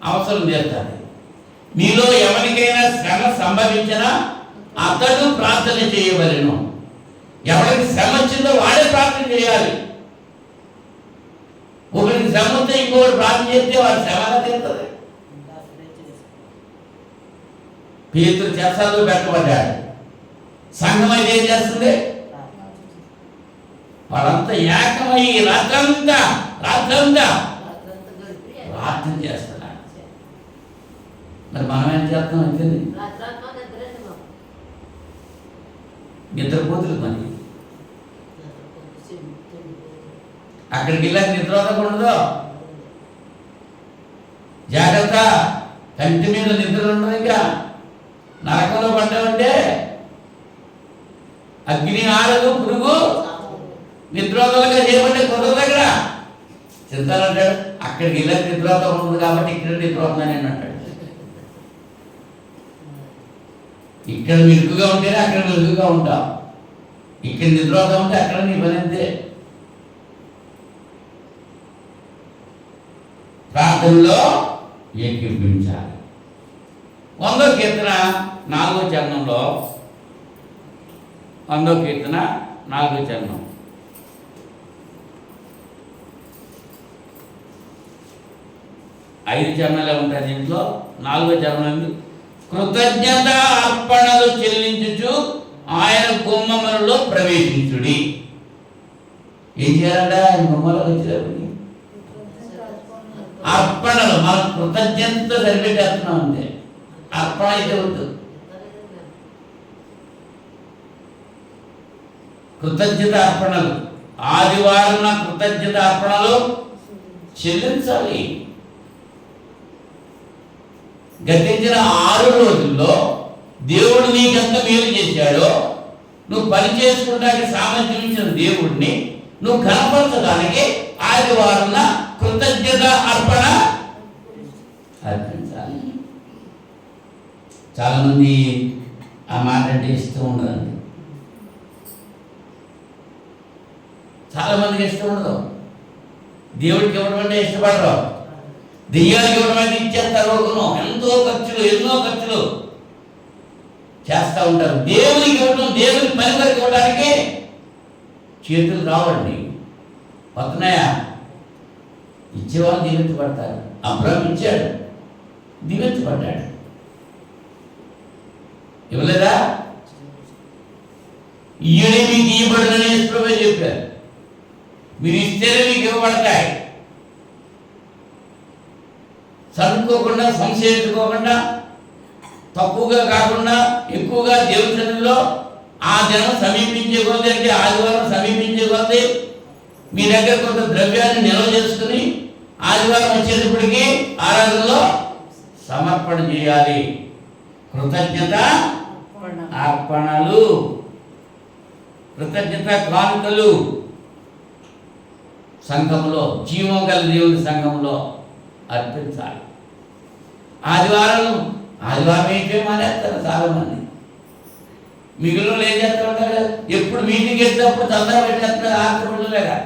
అవసరం తీరుతుంది. మీలో ఎవరికైనా శ్రమ సంభవించినా అతడు ప్రార్థన చేయవలెను. ఎవరికి శ్రమ వచ్చిందో వాడే ప్రార్థన చేయాలి. ఒకరికి శ్రమ వస్తే ఇంకొకటి ప్రార్థన చేస్తే వాడి శ్రమగా తీరుతుంది. పేతురు చెరసాలలో పెట్టబడ్డాడు. సంఘం అయితే ఏం చేస్తుంది? వాళ్ళంతా ఏకమై రాత్రంతా ప్రార్థన చేస్తున్నారు. మరి మనం ఏం చేస్తాం అయితే నిద్రపోతులు మరి. అక్కడికి వెళ్ళాక నిద్ర ఉండదు. జాగ్రత్త, కంటి మీద నిద్ర ఉండదు. ఇంకా నరకంలో పడ్డామంటే అగ్ని ఆరదు, పురుగు నిద్రోధలుగా చేయమంటే కుదరదు. దగ్గర చింతలు అంటాడు, అక్కడికి వెళ్ళాక నిద్రోధం ఉంటుంది కాబట్టి ఇక్కడ నిద్రోధం అని అంటాడు. ఇక్కడ మెరుగుగా ఉంటేనే అక్కడ మెరుగుగా ఉంటాం. ఇక్కడ నిద్రోధం ఉంటే అక్కడ నీ పని అంతే. ప్రార్థనలో ఏకీభవించాలి. 100వ కీర్తన 4వ చరణంలో 100వ కీర్తన 4వ చరణం. ఐదు చరణాలే ఉంటాయి దీంట్లో. 4వ చరణం, కృతజ్ఞత అర్పణలు చెల్లించుచు ఆయన గుమ్మములలో ప్రవేశించుడి. ఏం చేయాలంట? ఆయన గుమ్మలోకి వచ్చేటప్పుడు అర్పణలు, మనం కృతజ్ఞత సరిపెట్టేస్తున్నాం అంతే. అర్పణ అయితే వద్దు. కృతజ్ఞత అర్పణలు, ఆదివారం కృతజ్ఞత అర్పణలు చెల్లించాలి. గతించిన 6 రోజుల్లో దేవుడు నీకెంత మేలు చేశాడో, నువ్వు పని చేసుకుంటానికి సామర్థ్యం ఇచ్చిన దేవుడిని నువ్వు కనపరచడానికి ఆదివారం కృతజ్ఞత అర్పణ అర్పించాలి. చాలామంది ఆ మాట అంటే ఇష్టం ఉండదండి. చాలామందికి ఇష్టం ఉండదు. దేవుడికి ఇవ్వడం అంటే ఇష్టపడరు. దెయ్యానికి ఇవ్వడం అంటే ఇచ్చేస్తారు. ఎంతో ఖర్చులు, ఎన్నో ఖర్చులు చేస్తూ ఉంటారు. దేవునికి ఇవ్వడం, దేవుని పని వరకు ఇవ్వడానికి చేతులు రావండి. వస్తున్నాయా? ఇచ్చేవాళ్ళు దీవించబడతారు. అబ్రహాం ఇచ్చాడు, దీవించబడ్డాడు. ఇవ్వలేదా? ఇయ్యని మీకు ఇవ్వబడని యేసుప్రభువే చెప్పారు. మీరు ఇస్తేనే మీకు ఇవ్వబడతాయి. చదువుకోకుండా, సంశయించుకోకుండా, తక్కువగా కాకుండా ఎక్కువగా దేవుని సన్నిధిలో ఆ దినం సమీపించే కొద్ది, అంటే ఆదివారం సమీపించే కొద్ది మీ దగ్గర కొంత ద్రవ్యాన్ని నిల్వ చేసుకుని ఆదివారం వచ్చేటప్పటికి ఆరాధనలో సమర్పణ చేయాలి. కృతజ్ఞత అర్పణలు, కృతజ్ఞత కానుకలు సంఘంలో, జీవం గల దేవుని సంఘంలో అర్పించాలి. ఆదివారం అయితే మానేస్తారు చాలామంది. మిగిలిన ఏం చేస్తూ ఉంటారు? ఎప్పుడు మీటింగ్ వేసేటప్పుడు చందా పెట్టేస్తారు. ఆశ్రమంలోగా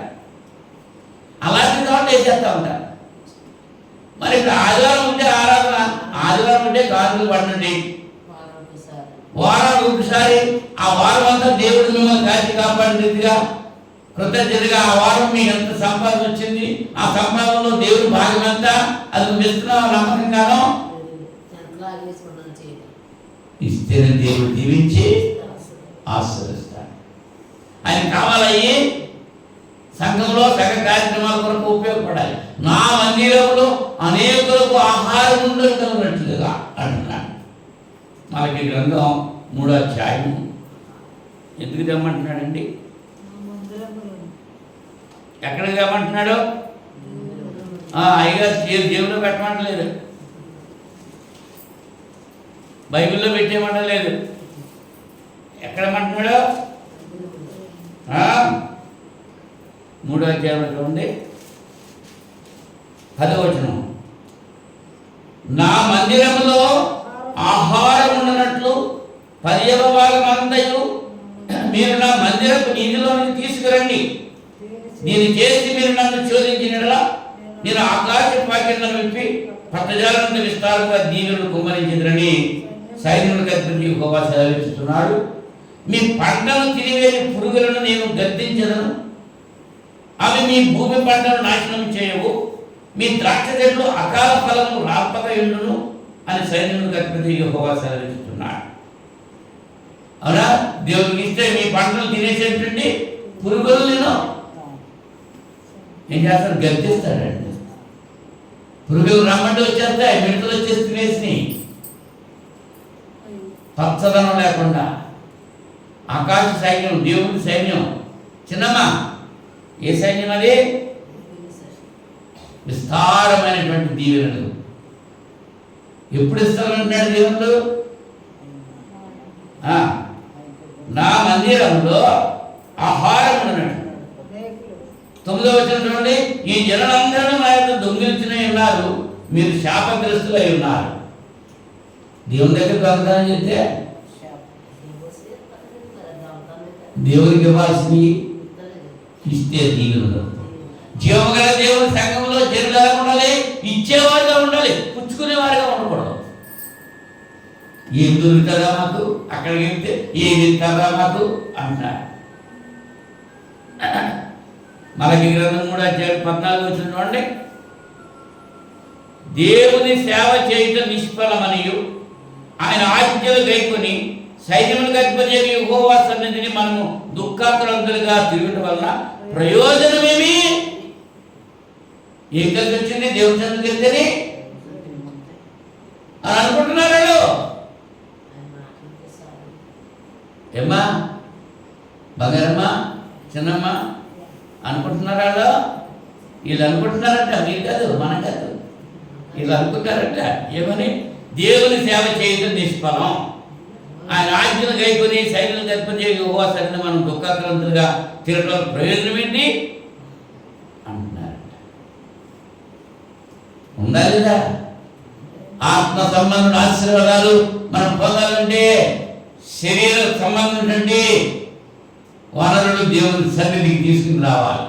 అలాంటి కాబట్టి ఏం చేస్తూ ఉంటారు. మరి ఇప్పుడు ఆదివారం ఉంటే ఆరాధన, ఆదివారం ఉంటే కానుకలు పడండి. వారానికి ఒకసారి ఆ వారం అంతా దేవుడు మిమ్మల్ని కాచి కాపాడిన రీతిగా కృతజ్ఞతగా ఆ వారం మీకు ఎంత సంపాదన వచ్చింది, ఆ సంపాదనలో దేవుడు భాగం ఎంత, అది నువ్వు ఇస్తున్నావు నమ్మకంగానో ఇస్తేనే దేవుడు దీవించి ఆశీర్వదిస్తాడు. ఆయన కావాలయ్యి సంఘంలో సగ కార్యక్రమాల కొరకు ఉపయోగపడాలి. నా మందిరంలో అనేకులకు ఆహారం ఉండగలిగినట్లుగా అంటున్నాడు. మనకి గ్రంథం 3వ అధ్యాయం ఎందుకు తెమ్మంటున్నాడండి? ఎక్కడికి తెమ్మంటున్నాడు? అయ్యగారు జేబులో పెట్టమంటలేదు, బైబిల్లో పెట్టేయమంటలేదు. ఎక్కడ మంటున్నాడు? 3వ అధ్యాయంలో చూడండి, 10వ వచనం. నా మందిరంలో ఆహారం ఉండనట్లు 10వ భాగం అంతయు మీరు నా మందిరపు నిధిలోనికి తీసుకురండి. నేను చేసి మీరు నన్ను శోధించినలా నేను ఆకాశ పాకిళ్లను విప్పి పట్టజాలంత విస్తారంగా దీవులను కుమ్మరించిందని సైన్యులకు అధిపతి యెహోవా సెలవిస్తున్నాడు. మీ పంటను తినివేని పురుగులను నేను గద్దించదను, అవి మీ భూమి పంటను నాశనం చేయవు. మీ ద్రాక్ష చెట్లు అకాల ఫలము రాపక ఎండును అని సైన్యులకు అధిపతి యెహోవా సెలవిస్తున్నాడు. అవునా? దేవుడికి ఇస్తే మీ పంటలు తినేసేటువంటి పురుగులు నేను ఏం చేస్తాడు? గద్దిస్తాడండి. పురుగులు రమ్మంటే వచ్చేస్తాయి, మిడతలు వచ్చేసి తినేసి పచ్చదనం లేకుండా. ఆకాశ సైన్యం, దేవుని సైన్యం. చిన్నమ్మ, ఏ సైన్యం అది? విస్తారమైనటువంటి దీవెనలు. ఎప్పుడు ఇస్తానంటున్నాడు దేవుడు? నా మందిరంలో ఆహారం ఉన్నట్టు. 9వ వచనం చూడండి, ఈ జనులందరూ నా యొక్క దొంగిలించినై ఉన్నారు, మీరు శాపగ్రస్తులై ఉన్నారు. దేవుని దగ్గర వాగ్దానం చేస్తే దేవునికి ఇవ్వాల్సింది ఇస్తే దీవెనలు. జీవగల దేవుని సంఘంలో జనులు ఎలా ఉండాలి? ఇచ్చేవారుగా ఉండాలి, పుచ్చుకునేవారుగా ఉండకూడదు. ఏం దొరుకుతుందా మాకు, అక్కడికి వెళ్తే ఏది ఇస్తారా మాకు అంటున్నారు. మలకి గ్రంథం 3:14 చూడండి, దేవుని సేవ చేయటం నిష్ఫలమనియు ఆయన ఆజ్ఞలు గైకొని సైన్యములు గర్భజేవి యెహోవా సన్నిధిని మనము దుఃఖాక్రాంతులుగా తిరగటం వలన ప్రయోజనమేమి? ఏం కలిసి వచ్చింది? దేవుని సన్నిధికి వెళ్తేనే అని అనుకుంటున్నారు. ఏమ్మా, బంగారమ్మ, చిన్నమ్మ అనుకుంటున్నారా? వీళ్ళు అనుకుంటున్నారట, మీరు కాదు, మనం కాదు, వీళ్ళు అనుకుంటారట. ఏమని? దేవుని సేవ చేయడం నిష్ఫలం, ఆయన ఆజ్ఞలు గైకొని సైన్యం గర్భం చేసి యెహోవా సన్నిధిని మనం దుఃఖాక్రాంతులుగా తిరగడం ప్రయోజనం ఏంటి అంటున్నారట. ఉండాలి కదా ఆత్మ సంబంధం ఆశీర్వాదాలు మనం పొందాలంటే శరీర సంబంధం వనరులు దేవుని సన్నిధికి తీసుకుని రావాలి.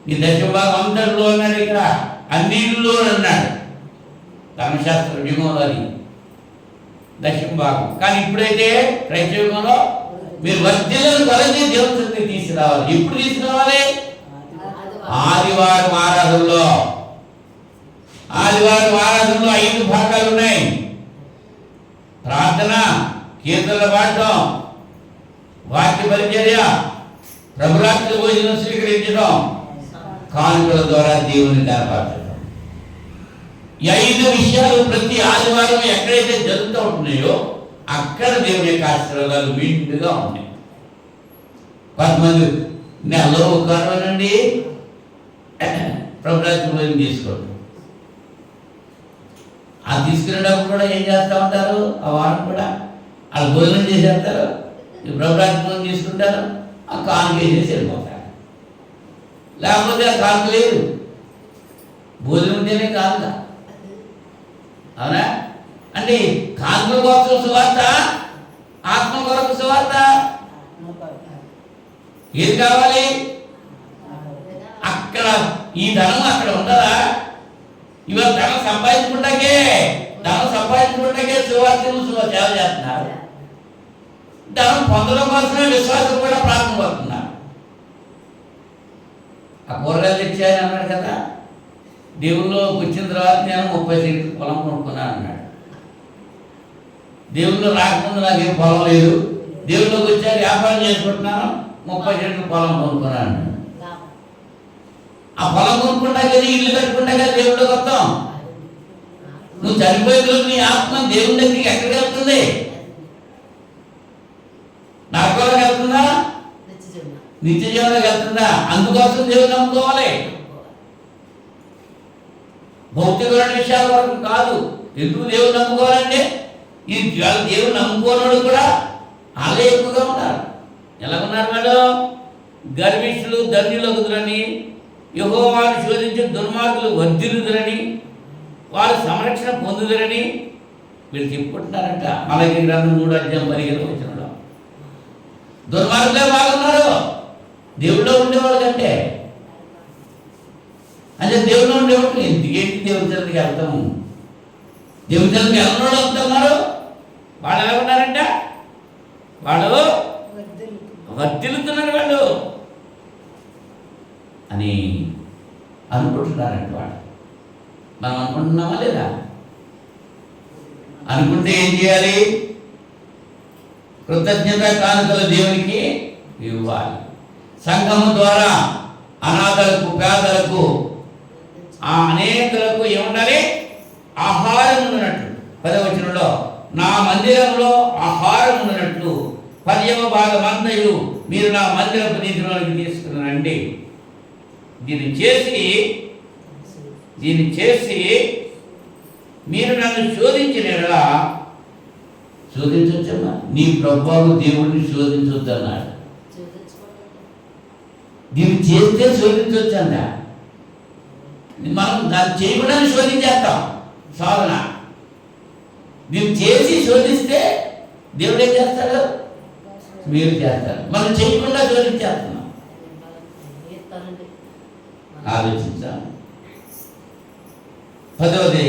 ఈ దశభాగం అందరిలో అన్నాడు, ఇక్కడ అన్నింటిలో అన్నాడు. ధర్మశాస్త్ర యుగంలో అది దశభాగం. కానీ ఇప్పుడైతే క్రైస్తవ యుగంలో మీరు వర్ధిల్లను కలిసి దేవుని సన్నిధికి తీసుకురావాలి. ఎప్పుడు తీసుకురావాలి? ఆదివారం ఆరాధనలో. ఆదివారం ఆరాధనలో 5 భాగాలు ఉన్నాయి. ప్రార్థన, కీర్తనలు పాడటం, వాక్య పరిచర్య, ప్రభురాత్రి భోజనం స్వీకరించడం, కానుకల ద్వారా దేవుని కనపరచడం. ఈ 5 విషయాలు ప్రతి ఆదివారం ఎక్కడైతే జరుగుతూ ఉంటున్నాయో అక్కడ దేవుని యొక్క ఆశీర్వాదాలు వీండుగా ఉన్నాయి. కొంతమంది నెలలో ఒక వారమేనండి ప్రభురాత్రి భోజనం తీసుకోండి. ఆ తీసుకునేటప్పుడు కూడా ఏం చేస్తూ ఉంటారు? ఆ వారం కూడా వాళ్ళు భోజనం చేసేస్తారు, ప్రభురాత్రి భోజనం తీసుకుంటారు, ఆ కానుక వేసేసి వెళ్ళిపోతారు. లేకపోతే ఆ కానుక లేదు, భోజనం ఉంటేనే కానుక. అవునా? అంటే కానుకల కోసం సువార్త, ఆత్మ కొరకు సువార్త. ఏది కావాలి? అక్కడ ఈ ధనం అక్కడ ఉండదా? ఇవాళ ధనం సంపాదించుకుంటాకే సువార్తను సేవ చేస్తున్నారు. ధనం పొందడం కోసమే విశ్వాసం కూడా ప్రార్థన పడుతున్నారు. ఆ కూరగాయలు తెచ్చాయని అన్నాడు కదా, దేవుళ్ళలోకి వచ్చిన తర్వాత నేను 30 సెంట్లు పొలం కొనుక్కున్నాను అన్నాడు. దేవుళ్ళు రాకముందు నాకేం పొలం లేదు, దేవుళ్ళలోకి వచ్చాక వ్యాపారం చేసుకుంటున్నాను, 30 సెంట్లు పొలం కొనుక్కున్నాను అన్నాడు. ఆ పొలం కొనుక్కుంటా కదా, ఇల్లు కట్టుకుంటా కదా దేవుళ్ళకి వస్తాం. నువ్వు చనిపోయే నీ ఆత్మ దేవుని దగ్గరికి ఎక్కడికి వెళ్తుంది? నరకంలోకి వెళ్తుందా? నిత్య జీవనంలోకి వెళ్తుందా? అందుకోసం దేవుని నమ్ముకోవాలి. భౌతికమైన విషయాల వరకు కాదు. ఎందుకు దేవుని నమ్ముకోవాలంటే ఈ దేవుని నమ్ముకోనోడు కూడా వాళ్ళే ఎక్కువగా ఉన్నారు. ఎలాగున్నారు వాళ్ళు? గర్విష్ఠులు ధన్యులగుదురని, యెహోవాను శోధించి దుర్మార్గులు వర్ధిల్లుదురని, వారు సంరక్షణ పొందుదురని వీళ్ళు చెప్పుకుంటున్నారంట. మలకి గ్రంథం 3:15 దుర్మార్గులే బాగున్నారు దేవుళ్ళో ఉండేవాళ్ళు కంటే. అంటే దేవుళ్ళో ఉండేవాళ్ళు ఎందుకేంటి దేవుని సన్నిధికి వెళ్తాము? దేవుని సన్నిధికి వెళ్ళినోళ్ళు వెళ్తున్నారు. వాళ్ళు ఎలా ఉన్నారంట? వాళ్ళు వర్ధిల్లుతున్నారు వాళ్ళు అని అనుకుంటున్నారంట. వాళ్ళు మనం అనుకుంటున్నామా లేదా? అనుకుంటే ఏం చేయాలి? కృతజ్ఞత కానుకలు దేవునికి ఇవ్వాలి. సంఘము ద్వారా అనాథలకు, పేదలకు, అనేకులకు ఏముండాలి? ఆహారం ఉన్నట్లు. 10వ వచనంలో నా మందిరంలో ఆహారం ఉన్నట్లు పర్యవ భాగమంతయు మీరు నా మందిరపు నీతిలోనికి తీసుకున్నారండి. దీన్ని చేసి మీరు నన్ను శోధించిన ఎడల శోధించవచ్చమ్మా. నీ ప్రభువు దేవుడిని శోధించవద్దన్నాడు. దీన్ని చేస్తే శోధించవచ్చంట. మనం దాన్ని చేయకుండా శోధించేస్తాం సాధన. దీన్ని చేసి శోధిస్తే దేవుడు ఏం చేస్తాడు? మీరు చేస్తారు. మనం చేయకుండా శోధించేస్తున్నాం. ఆలోచించాం. 10వది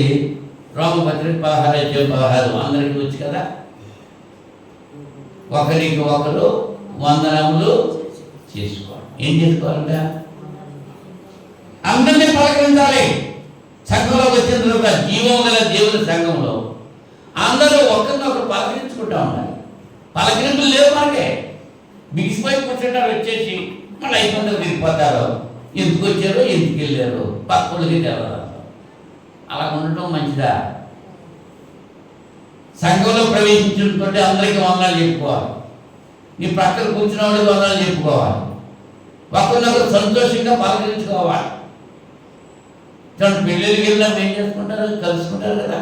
రోమపత్రిక 16:16 అందరికీ వచ్చు కదా. ఒకరికి ఒకరు వందనములు చేసుకోవాలి. ఏం చేసుకోవాలంట? అందరినీ పలకరించాలి. సంఘంలోకి వచ్చిన తర్వాత జీవం గల దేవుని సంఘంలో అందరూ ఒకరినొకరు పలకరించుకుంటూ ఉండాలి. పలకరింపులు లేవు మనకే. బిగిసిపోయి కూర్చుంటారు, వచ్చేసి మళ్ళీ 5 మందికి తిరిగిపోతారు. ఎందుకు వచ్చారో ఎందుకు వెళ్ళారు పక్కలకి తెలవరు. అలా ఉండటం మంచిదా? సంఘంలో ప్రవేశించుకుంటే అందరికీ వందనాలు చెప్పుకోవాలి. నీ ప్రక్కన కూర్చున్న వాడికి వందనాలు చెప్పుకోవాలి. ఒకరినొకరు సంతోషంగా పలకరించుకోవాలి. చూడండి, పెళ్ళిళ్ళకి వెళ్ళినప్పుడు ఏం చేసుకుంటారు? కలుసుకుంటారు కదా.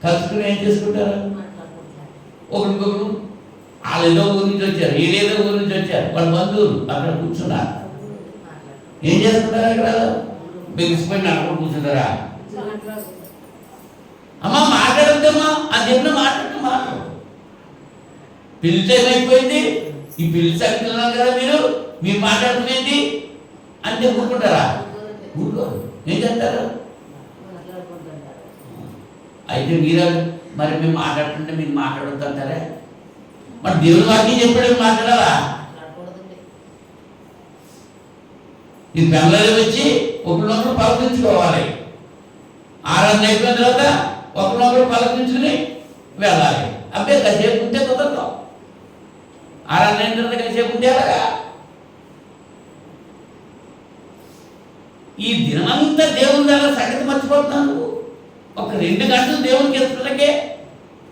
కలుసుకుని ఏం చేసుకుంటారు? ఒకరికొకరు వాళ్ళు ఏదో ఊరి నుంచి వచ్చారు, వీళ్ళేదో ఊరి నుంచి వచ్చారు, వాళ్ళ బంధువులు అక్కడ కూర్చున్నారు. ఏం చేసుకుంటారు? అక్కడ బిగిసిపోయి నడకుండా కూర్చుంటారా? అమ్మా మాట్లాడద్దమ్మా, అది ఎన్నో మాట్లాడమ్మా. పిలిచి ఏమైపోయింది? ఈ పిలిచి అంటున్నారు కదా మీరు మాట్లాడుకునేది అంటే ఊరుకుంటారా? ఊరుకోరు. ఏం చేస్తారు? అయితే మీరు మరి మేము మాట్లాడుతుంటే మీరు మాట్లాడుతుంటారే. మరి దేవుని వాక్యం చెప్పాడు మాట్లాడాలా? ఈ పిల్లలు వచ్చి ఒకరినొకరు పలకరించుకోవాలి. ఆరాధన అయిపోయిన తర్వాత ఒకరినొకరు పలకరించుకుని వెళ్ళాలి. అబ్బే కాసేపు ఉంటే కుదరదు. ఆరాధన అయిన తర్వాత కాసేపు ఉంటే అలాగా. ఈ దినమంతా దేవుని దగ్గర సంగతి మర్చిపోతున్నాను. ఒక 2 గంటలు దేవునికి ఎత్తులకే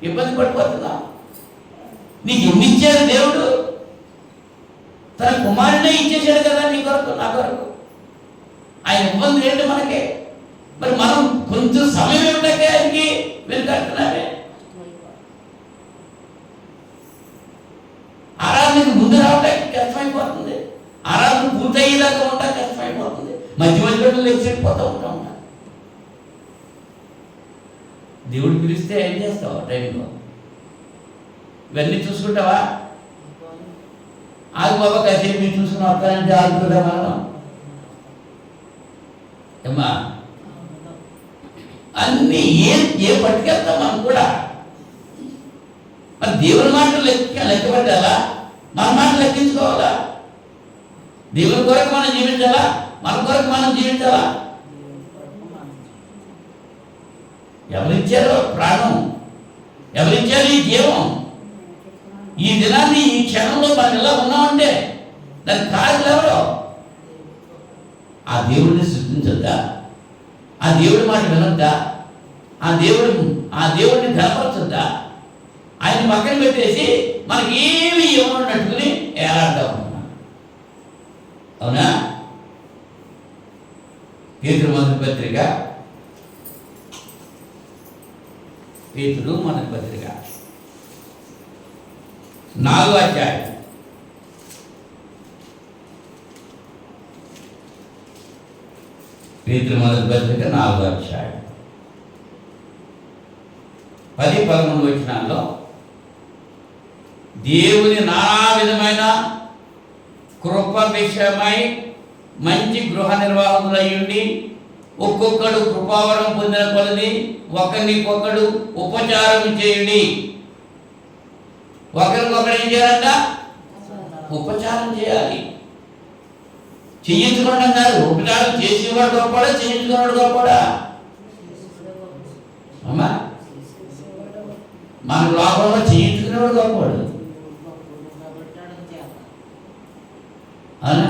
ఇబ్బంది పడిపోతున్నావు. నీకు ఎన్ని ఇచ్చాడు దేవుడు? తన కుమారుడే ఇచ్చేసాడు కదా నీ కొరకు, నా కొరకు. ఆయన ఇబ్బంది ఏంటి మనకి? మరి మనం కొంచెం సమయం ఇవ్వడాకే ఆయనకి వెనుకడుతున్నామే. ఆరాధనకు ముందు రావడానికి కష్టమైపోతుంది. ఆరాధన పూర్తయ్యేదాకా ఉంటా కష్టమైపోతుంది. మధ్య మధ్యలో లేచిపోతూ ఉంటా. దేవుడు పిలిస్తే ఏం చేస్తావు? టైంలో ఇవన్నీ చూసుకుంటావా? ఆగు బాబా కాసేపు మీరు చూసుకుని వస్తానంటే ఆగుతుందా మనం? ఏమ్మా అన్నీ ఏ పట్టుకెళ్తాం మనం కూడా. మరి దేవుని మాటలు లెక్క పెట్టాలా? మన మాటలు లెక్కించుకోవాలా? దేవుని కొరకు మనం జీవించాలా? మన కొరకు మనం జీవించాలా? ఎవరిచ్చారో ప్రాణం, ఎవరిచ్చారు ఈ జీవం? ఈ దినాన్ని ఈ క్షణంలో మనం ఎలా ఉన్నామంటే దానికి కారణం ఎవరో? ఆ దేవుడిని సృష్టించొద్దా? ఆ దేవుడి మాట వినొద్దా? ఆ దేవుడిని ఘనపరచొద్దా? ఆయన పక్కన పెట్టేసి మనకి ఏమి ఇవ్వనట్టుకుని ఏలాడుతూ ఉంటున్నాం. అవునా? పేతురు మొదటి పత్రిక 4వ అధ్యాయం. పేతురు మొదటి పత్రిక 4వ అధ్యాయం 10-11 వచనాల్లో దేవుని నానా విధమైన కృప విషయమై మంచి గృహ నిర్వాహకులయ్యుండి ఒక్కొక్కడు కృపావరం పొందిన కొలది ఒకరికొకడు ఉపచారం చేయండి. ఒకరికొకరు ఏం చేయాలంట? ఉపచారం చేయాలి. చేయించుకోవడం కాదు. ఉపచారం చేసేవాడు గొప్పడా, చేయించుకున్నాడు గొప్పడా? అమ్మా మన లోకంలో చేయించుకునేవాడు గొప్పవాడు. అవునా?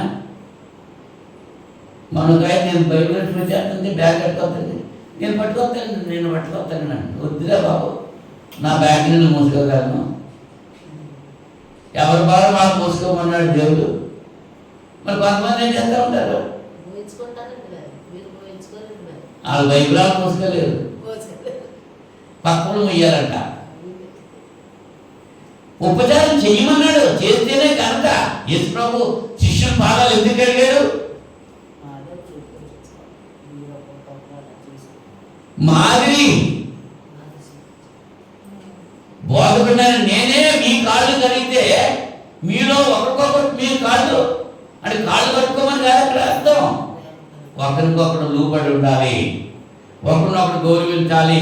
మనకాయ నేను బైబిల్ చేస్తుంది, బ్యాగ్ కట్టుకొస్తుంది, నేను పట్టుకొస్తాను. వద్దురా బాబు, నా బ్యాగ్ నేను మోసుకోగలను. ఎవరి భారం వాళ్ళు మోసుకోమన్నాడు దేవుడు. మరి కొంతమంది ఏం చేస్తూ ఉంటారు, వాళ్ళు బైబిల్ మోసుకోలేరు, పక్కన మొయ్యాలంట. ఉపచారం చెయ్యమన్నాడు, చేస్తేనే కనుక యేసు ప్రభు శిష్యుల పాదాలు ఎందుకు అడిగాడు? మాదిరి బోధకుడిని నేనే మీ కాళ్ళు కడిగితే మీలో ఒకరికొకరు మీ కాళ్ళు అంటే కాళ్ళు కట్టుకోమని కాదు అక్కడ అర్థం. ఒకరికొకరు లోబడి ఉండాలి, ఒకరినొకరు గౌరవించాలి,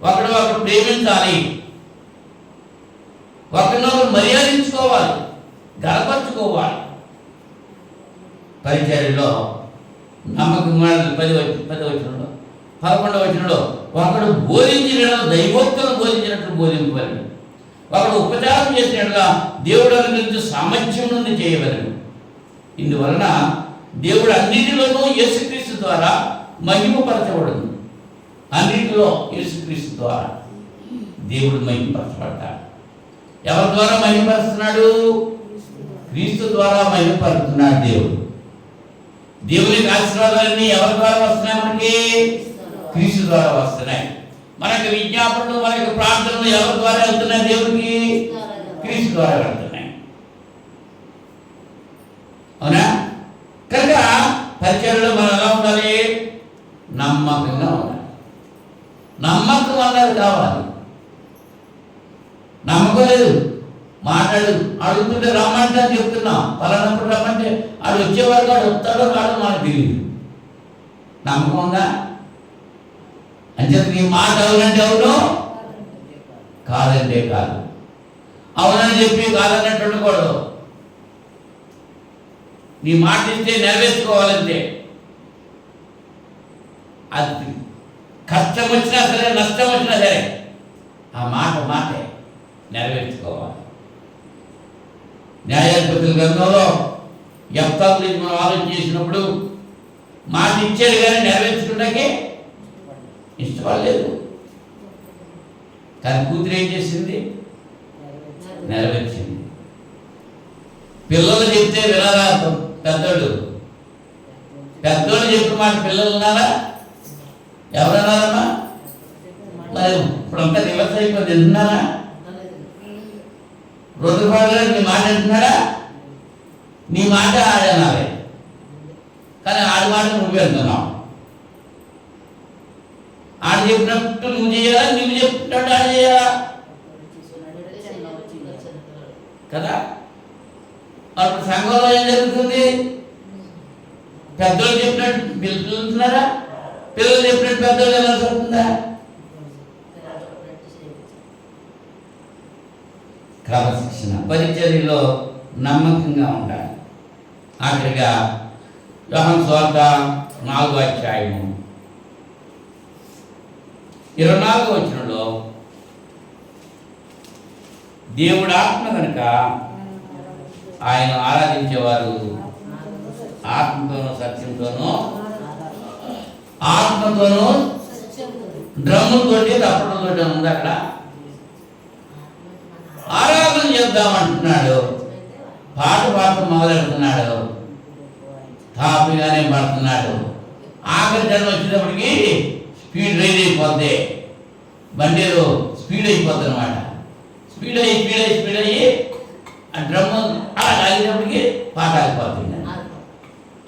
ఒకరినొకరు ప్రేమించాలి, ఒకరినొకరు మర్యాదించుకోవాలి, గడపరుచుకోవాలి. పరిచర్యలో నమ్మకం 10వ వచనంలో 11వ వచనంలో ఒకడు బోధించిన దైవోక్తులు బోధించినట్లు బోధింపవలను, ఒకడు ఉపచారం చేసినట్లుగా దేవుడు అనుగ్రహించి సామర్థ్యం నుండి చేయవలను. ఇందువలన దేవుడు అన్నిటిలోనూ యేసుక్రీస్తు ద్వారా మహిమపరచబడును. అన్నిటిలో యేసుక్రీస్తు ద్వారా దేవుడు మహిమపరచబడతాడు. ఎవరి ద్వారా మహిమపరుస్తున్నాడు? క్రీస్తు ద్వారా మహిమపరుస్తున్నాడు దేవుడు. దేవునికి ఆశీర్వాదాలన్నీ ఎవరి ద్వారా వస్తున్నాయి? మనకి క్రీస్తు ద్వారా వస్తున్నాయి. మనకి విజ్ఞాపనలు, మనకి ప్రార్థనలు ఎవరి ద్వారా వెళ్తున్నాయి? దేవుడికి క్రీస్తు ద్వారా వెళ్తున్నాయి. అవునా? కనుక పరిచర్యలో మనం ఎలా ఉండాలి? నమ్మకంగా ఉండాలి. నమ్మకం అన్నది కావాలి. నమ్మకం లేదు, మాట్లాడు అడుగుతుంటే రమ్మంటే అని చెప్తున్నాం, పలానప్పుడు రమ్మంటే ఆడు వచ్చేవారు వాడు వస్తాడో కాడో మనకు తెలియదు. నమ్మకం ఉందా? అంచేత నీ మాట అవునంటే అవును, కాదంటే కాదు. అవునని చెప్పి కాదన్నట్టు ఉండకూడదు. నీ మాట ఇస్తే నెరవేర్చుకోవాలంటే అది కష్టం వచ్చినా సరే నష్టం వచ్చినా సరే ఆ మాటే నెరవేర్చుకోవాలి. న్యాయాధిపతుల గ్రంథంలో యెఫ్తా గురించి మనం ఆలోచన చేసినప్పుడు మాట ఇచ్చాడు కానీ నెరవేర్చుకుంటాకే ఇష్టపడలేదు. కానీ కూతురు ఏం చేసింది? నెరవేర్చింది. పిల్లలు చెప్తే వినాలా? పెద్దోడు చెప్పిన మాట పిల్లలు వినాలా? ఎవరన్నారమ్మా? మరి ఇప్పుడంతా రివర్స్ అయిపోయింది. విన్నారా? రుద్రపాడు నీ మాట అంటున్నాడా? నీ మాట ఆడనాలి, కానీ ఆడి మాట నువ్వే అంటున్నావు. ఆడు చెప్పినట్టు నువ్వు చేయాలా, నువ్వు చెప్పినట్టు ఆడు చేయాలా కదా? అప్పుడు సంఘంలో ఏం జరుగుతుంది? పెద్దోళ్ళు చెప్పినట్టు పిల్లలు ఉంటున్నారా? పిల్లలు చెప్పినట్టు పెద్దోళ్ళు ఎలా జరుగుతుందా? క్రమశిక్షణ, పరిచర్యలో నమ్మకంగా ఉండాలి. ఆఖరిగా యోహాను సువార్త 4వ అధ్యాయము 24వ వచనంలో దేవుడు ఆత్మ కనుక ఆయన ఆరాధించేవారు ఆత్మతోనూ సత్యంతోనూ, ఆత్మతోనూ డ్రమ్ములతోటి తప్పటంతో ఉంది. అక్కడ ఆరాధన చేద్దామంటున్నాడు, పాట పాడటం మొదలెడుతున్నాడు, తాపిగానే పడుతున్నాడు. ఆఖరి జన్మ వచ్చేటప్పటికి స్పీడ్ రైజ్ అయిపోద్ది, బండిలో స్పీడ్ అయిపోద్ది అనమాట. స్పీడ్ అయ్యి ఆ డ్రమ్ము అలా ఆగినప్పటికీ పాట ఆగిపోతుంది.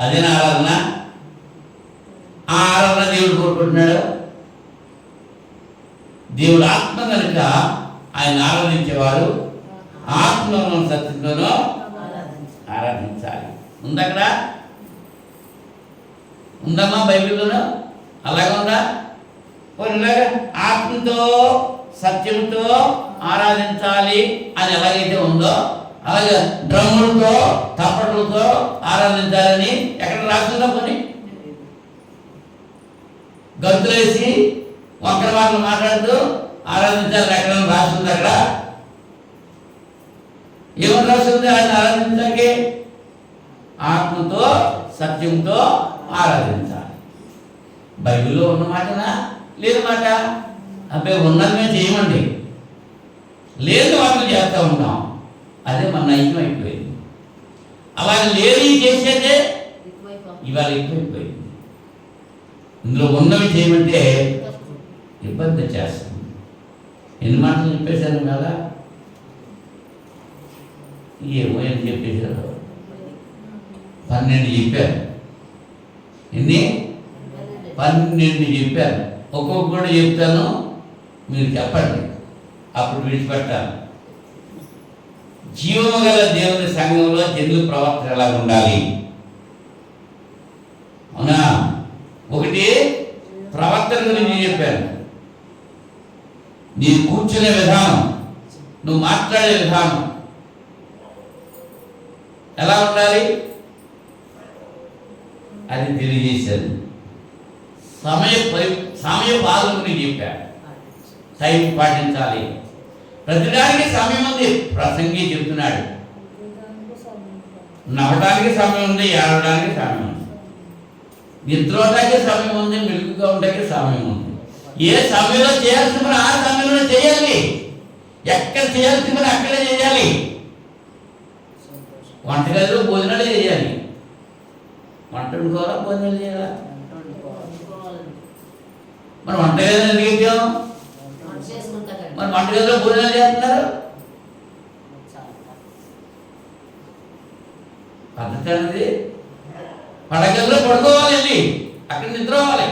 అదేనా ఆరాధన? ఆ ఆరాధన దేవుడు కోరుకుంటున్నాడు. దేవుడు ఆత్మ కనుక ఆయన ఆరాధించేవారు ఆత్మను సత్యంతోనూ ఆరాధించాలి. ఉందక్కడ? ఉందమ్మా బైబిల్లోనూ? అలాగే ఉందా? ఇలాగా ఆత్మతో సత్యంతో ఆరాధించాలి అని ఎలాగైతే ఉందో అలాగే డ్రమ్ములతో తప్పట్లతో ఆరాధించాలని ఎక్కడ రాస్తుందా? కొన్ని గంతులేసి ఒక్కరి మాటలు మాట్లాడుతూ ఆరాధించాలని ఎక్కడ రాస్తుంది? అక్కడ ఏమని రాస్తుంది? ఆయన ఆరాధించాకే ఆత్మతో సత్యంతో ఆరాధించాలి. బైబిల్లో ఉన్న మాటనా? లేదు మాట. అబ్బాయి ఉన్నది మేము చేయమండి, లేదు వాటిని చేస్తూ ఉంటాం. అదే మన నైజం అయిపోయింది. అలాగే లేని చేసేదే ఇవాళ ఎక్కువైపోయింది. ఇందులో ఉన్నవి చేయమంటే ఇబ్బంది చేస్తుంది. ఎన్ని మాటలు చెప్పేశాను కదా, ఏమో అని చెప్పేశారు. 12 చెప్పారు. ఎన్ని? 12 చెప్పారు. ఒక్కొక్కటి చెప్తాను, మీరు చెప్పండి, అప్పుడు విడిచిపెట్టాను. జీవము గల దేవుని సంఘంలో జనుల ప్రవర్తన ఎలా ఉండాలి? అవునా? ఒకటి ప్రవర్తన గురించి చెప్పాను. నీ కూర్చునే విధానం, నువ్వు మాట్లాడే విధానం ఎలా ఉండాలి అది తెలియజేశాను. సమయ పాలన గురించి చెప్పాను. టైం పాటించాలి. ప్రతిదానికి సమయం ఉంది. ప్రసంగి చెప్తున్నాడు, నవ్వడానికి సమయం ఉంది, ఏడవడానికి సమయం ఉంది, నిద్రపోవడానికి సమయం ఉంది, మెలుగుగా ఉండడానికి సమయం ఉంది. ఏ సమయంలో చేయాల్సిన పని ఆ సమయంలో చేయాలి. ఎక్కడ చేయాల్సిన పని అక్కడే చేయాలి. వంటగదిలో భోజనాలు చేయాలి. వంట వండుకోవాలా, భోజనాలు చేయాలా? మరి వంటగదిలో ఎందుకు ఇచ్చాం? మరి వంటగదిలో భోజనాలు చేస్తున్నారు. పద్ధతి అనేది పడగదిలో పడుకోవాలి, వెళ్ళి అక్కడ నిద్ర అవ్వాలి,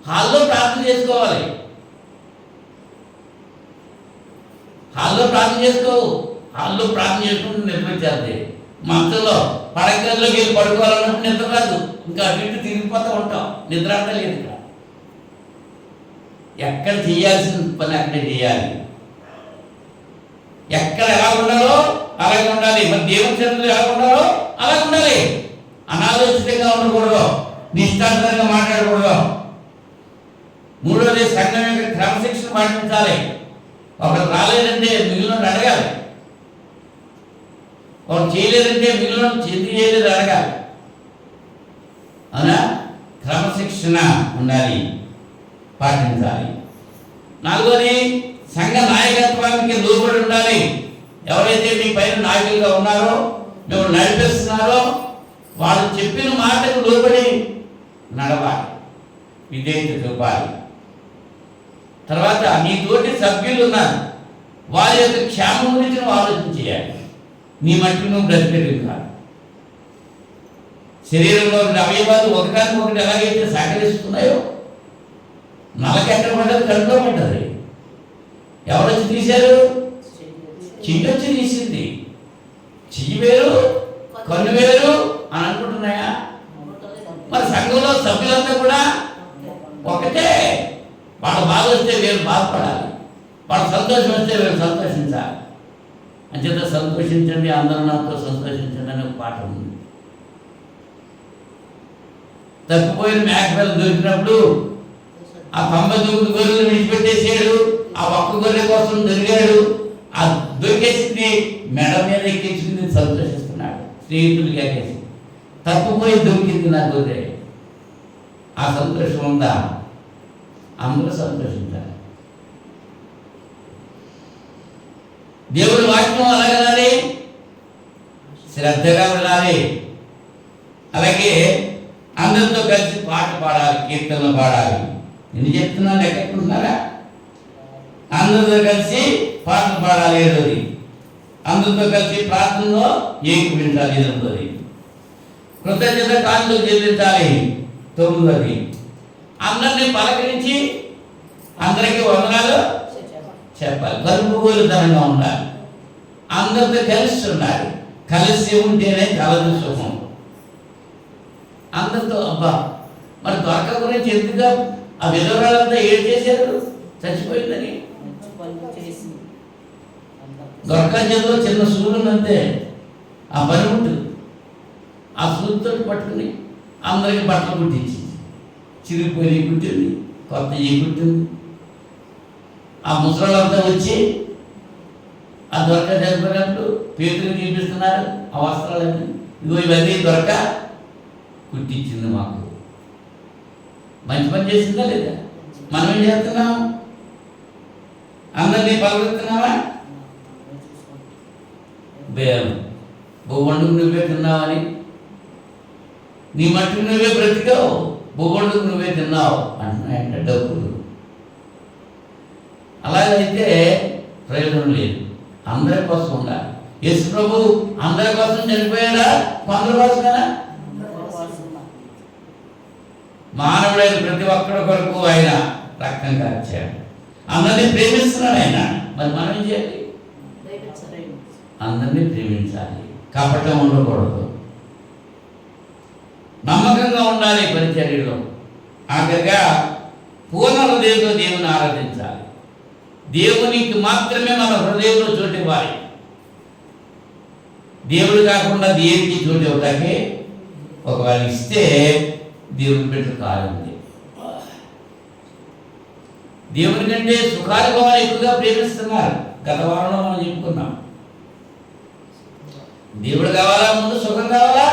హాల్లో ప్రార్థన చేసుకోవాలి. హాల్లో ప్రార్థన చేసుకోవు, హాల్లో ప్రార్థన చేసుకుంటూ నిద్ర వచ్చేది. మంచంలో పడగదిలోకి వెళ్ళి పడుకోవాలన్నప్పుడు నిద్ర రాదు, ఇంకా అటు ఇటు తిరిగిపోతూ ఉంటాం, నిద్ర అంతా లేదు. ఇక్కడ ఎక్కడ చేయాల్సిన పని అక్కడే చేయాలి. ఎక్కడ ఎలా ఉండాలో అలాగే ఉండాలి. మరి దేవుని సన్నిధిలో ఎలా ఉండాలో అలాగే ఉండాలి. అనాలోచితంగా ఉండకూడదు, నిష్ఠాంతరంగా మాట్లాడకూడదు. మూడోది సంఘం యొక్క క్రమశిక్షణ పాటించాలి. ఒకరు రాలేదంటే మిగిలిన అడగాలి, ఒకరు చేయలేదంటే మిగిలిన చెంది చేయలేదు అడగాలి. అవునా? క్రమశిక్షణ ఉండాలి, పాటించాలి. నాలుగోది సంఘ నాయకత్వానికి లోబడి ఉండాలి. ఎవరైతే మీ పైన నాయకులుగా ఉన్నారో, మేము నడిపిస్తున్నారో, వాళ్ళు చెప్పిన మాటకు లోబడి నడవాలి, విధేయత చూపాలి. తర్వాత నీ తోటి సభ్యులు ఉన్నారు, వారి యొక్క క్షేమం గురించి నువ్వు ఆలోచన చేయాలి. నీ మట్టుకు నువ్వు బ్రతికేది కాదు. శరీరంలో అవయవాలు ఒకదానికి ఒకటి ఎలాగైతే సహకరిస్తున్నాయో, నలక ఎక్కడ పడ్డది? కడుపులో పడ్డది. ఎవరొచ్చి తీశారు? చెయ్యి వచ్చి తీసింది. చెయ్యి వేరు, కన్ను వేరు అని అనుకుంటున్నాయా? మరి సంఘంలో సభ్యులంతా కూడా ఒకటే. వాళ్ళ బాధ వస్తే వీళ్ళు బాధపడాలి, వాళ్ళ సంతోషం వస్తే వీళ్ళు సంతోషించాలి. అంచేత సంతోషించండి, అందరూ నాతో సంతోషించండి అనే ఒక పాట ఉంది. తప్పిపోయిన మేకపిల్ల దొరికినప్పుడు ఆ 99 గొర్రెలు విడిచిపెట్టేసాడు, ఆ ఒక్క గొర్రె కోసం దొరికాడు. ఆ దొరికేసింది మెడ మీద ఎక్కించుకుని సంతోషిస్తున్నాడు. స్నేహితులకి ఎక్కేసి తప్పిపోయి దొరికింది నా గొర్రె. ఆ సంతోషం ఉందా? అందరూ సంతోషించాలి. దేవుడి వాక్యం అలాగనాలి, శ్రద్ధగా ఉండాలి. అలాగే అందరితో కలిసి పాట పాడాలి, కీర్తనలు పాడాలి. ఎన్ని చెప్తున్నాను ఎక్కడున్నారా? అందరితో కలిసి పాటలు పాడాలి. ఏడోది అందరితో కలిసి ప్రార్థనలో ఏకీభవించాలి. ఎనిమిదోది కృతజ్ఞత కానుకలు చెల్లించాలి. 9ది అందరినీ పలకరించి అందరికీ వందనాలు చెప్పాలి. కలుపుగోలుతనంగా ఉండాలి, అందరితో కలిసి ఉండాలి. కలిసి ఉంటేనే కలదు సుఖం. అందరితో అబ్బా మరి దొరక గురించి ఎందుకు ఆ విధవరాలంతా ఏం చేశారు? చచ్చిపోయిందని. దొరక చేతిలో చిన్న సూర్యుని అంతే, ఆ పని ఉంటుంది. ఆ సూర్యుతో పట్టుకుని అందరికి బట్టలు కుట్టించి, చిరిగిపోయి కుట్టింది, కొత్త ఈ కుట్టింది. ఆ ముసలాళ్ళంతా వచ్చి ఆ దొరక చనిపోయినప్పుడు పేతులు చూపిస్తున్నారు ఆ వస్త్రాలన్నీ. ఇగో ఇవన్నీ దొరక కుట్టించింది. మాకు మంచి పని చేసిందా లేదా? మనం ఏం చేస్తున్నాం? అందరినీ పలుకుతున్నావా? భూవండుకు నువ్వే తిన్నావని, నీ మట్టుకు నువ్వే బ్రతికావు, భూవండుకు నువ్వే తిన్నావు అంటున్నాయంట డబ్బులు. అలాగైతే ప్రయోజనం లేదు. అందరి కోసం ఉండాలి. యేసు ప్రభు అందరి కోసం చనిపోయారా? కొందరి కోసమేనా? మానవుడైన ప్రతి ఒక్కడి కొరకు ఆయన రక్తం కార్చాడు. అందరినీ ప్రేమిస్తున్నాడు ఆయన. మరి మనం ఏం చేయాలి? అందరినీ ప్రేమించాలి. కపటం ఉండకూడదు. నమ్మకంగా ఉండాలి పరిచర్యలో. ఆఖరిగా పూర్ణ హృదయంతో దేవుని ఆరాధించాలి. దేవునికి మాత్రమే మన హృదయంలో చోటు ఇవ్వాలి. దేవుడు కాకుండా దేవుడికి చోటు ఇవ్వటానికి ఒకవేళ ఇస్తే దేవుని బిడ్డ కాలండి. దేవుని కంటే సుఖానుభవాలు ఎక్కువగా ప్రేమిస్తున్నారు. గత వారంలో మనం చెప్పుకున్నాం. దేవుడు కావాలా, ముందు సుఖం కావాలా?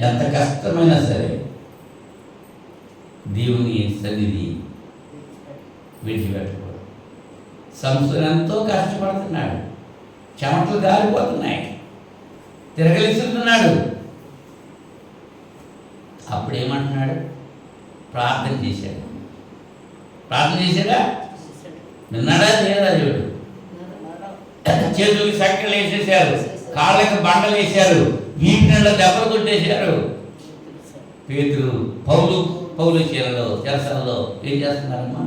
ఎంత కష్టమైనా సరే దేవుని సన్నిధి విడిచిపెట్టకూడదు. సంస్థను ఎంతో కష్టపడుతున్నాడు, చెమటలు గారిపోతున్నాయి, తిరగలిస్తున్నాడు. అప్పుడు ఏమంటున్నాడు? ప్రార్థన చేశాడు. ప్రార్థన చేశాడా? విన్నాడా? లేదా? దేవుడు చేతులకి సక్కలు వేసేసారు, కాళ్ళకి బండలు వేశారు, వీటి నెల దెబ్బలు కొట్టేశారు. పేతురు పౌలు చెరసలలో ఏం చేస్తున్నారమ్మా?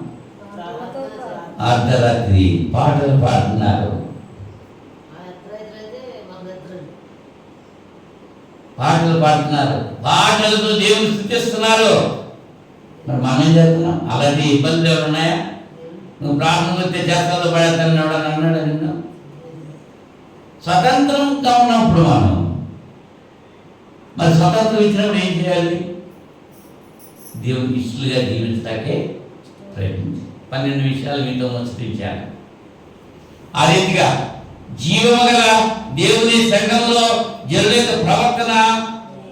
అర్ధరాత్రి పాటలు పాడుతున్నారు. పాటలతో దేవుని స్తుతిస్తున్నారు. మరి మనం ఏం చేస్తున్నాం? అలాంటి ఇబ్బందులు ఎవరు ఉన్నాయా? నువ్వు ప్రార్థన వస్తే చేస్తాలో పడేస్తానని ఎవడని అన్నాడు నిన్ను? స్వతంత్రంగా ఉన్నప్పుడు మనం మరి స్వతంత్రం ఇచ్చినప్పుడు ఏం చేయాలి? దేవునికి ఇష్టలుగా జీవించటాకే ప్రయత్నించాలి. 12 విషయాలు మీతో ముచ్చటించాను. ఆ రీతిగా జీవము గల దేవుని సంఘంలో జరుగే ప్రవర్తన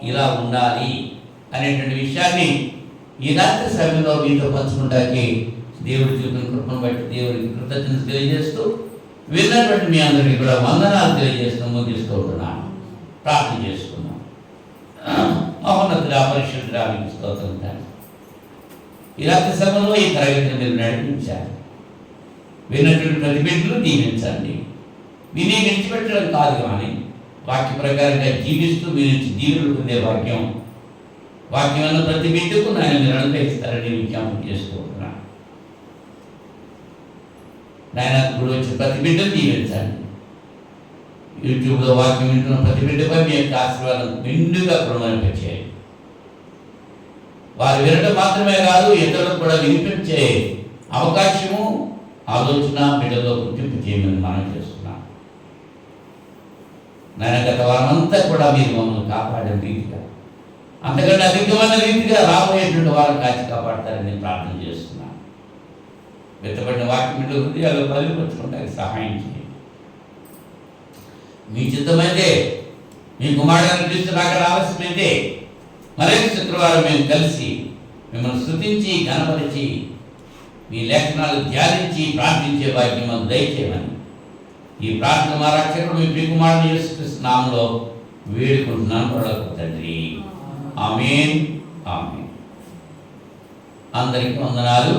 ఇలా ఉండాలి అనేటువంటి విషయాన్ని ఈ రాత్రి సమయంలో మీతో పంచుకుంటానికి దేవుడి చూపిన కృపను బట్టి దేవుడికి కృతజ్ఞత తెలియజేస్తూ విన్నటువంటి మీ అందరికీ కూడా వందనాలు తెలియజేస్తూ ముగిస్తూ ఉంటున్నాను. ప్రార్థన చేసుకున్నాం. మహోన్నతుడా, పరిశుద్ధుడా, మీకు స్తోత్రం తండ్రి. ఈ రాత్రి సమయంలో ఈ తరగతిని మీరు నడిపించారు. విన్నటువంటి ప్రతి బిడ్డలు దీవించండి. విని విడిచిపెట్టడం కాదు, కానీ వాక్య ప్రకారంగా జీవిస్తూ మీరు దీవులు పొందే వాక్యం అన్న ప్రతి బిడ్డకు నాయన మీరు అనుగ్రహిస్తారని విజ్ఞాపన చేసుకుంటున్నాను. నాయన ఇప్పుడు వచ్చిన ప్రతి బిడ్డను దీవించండి. యూట్యూబ్లో వాక్యం వింటున్న ప్రతి బిడ్డపై మీ యొక్క ఆశీర్వాదం నిండుగా ప్రమాణించేయండి. వారు వినడం మాత్రమే కాదు, ఇతరులకు కూడా వినిపించే అవకాశము, ఆలోచన బిడ్డలో గుర్తింపు చేయమని మనం చేస్తున్నాం. నాయన గత వారమంతా కూడా మీరు మమ్మల్ని కాపాడిన రీతిగా, అంతకంటే అధికమైన రీతిగా రాబోయేటువంటి వారు కాచి కాపాడతారని నేను ప్రార్థన చేస్తున్నాను. వెత్తబడిన వాక్యం మీద హృదయాలు బలిపరుచుకుంటానికి సహాయం చేయండి. మీ చిత్తమైతే, మీ కుమారుడు తీసుకురాక ఆలస్యమైతే మరొక శుక్రవారం మేము కలిసి మిమ్మల్ని స్తుతించి ఘనపరిచి మీ లేఖనాలు ధ్యానించి ప్రార్థించే భాగ్యం మాకు దయచేయమని ఈ ప్రార్థన మా రక్షకుడు మీ ప్రియకుమారుడు యేసుక్రీస్తు నామములో వేడుకుంటున్నాను పరలోకపు తండ్రి. ఆమేన్. ఆమేన్. అందరికీ వందనాలు.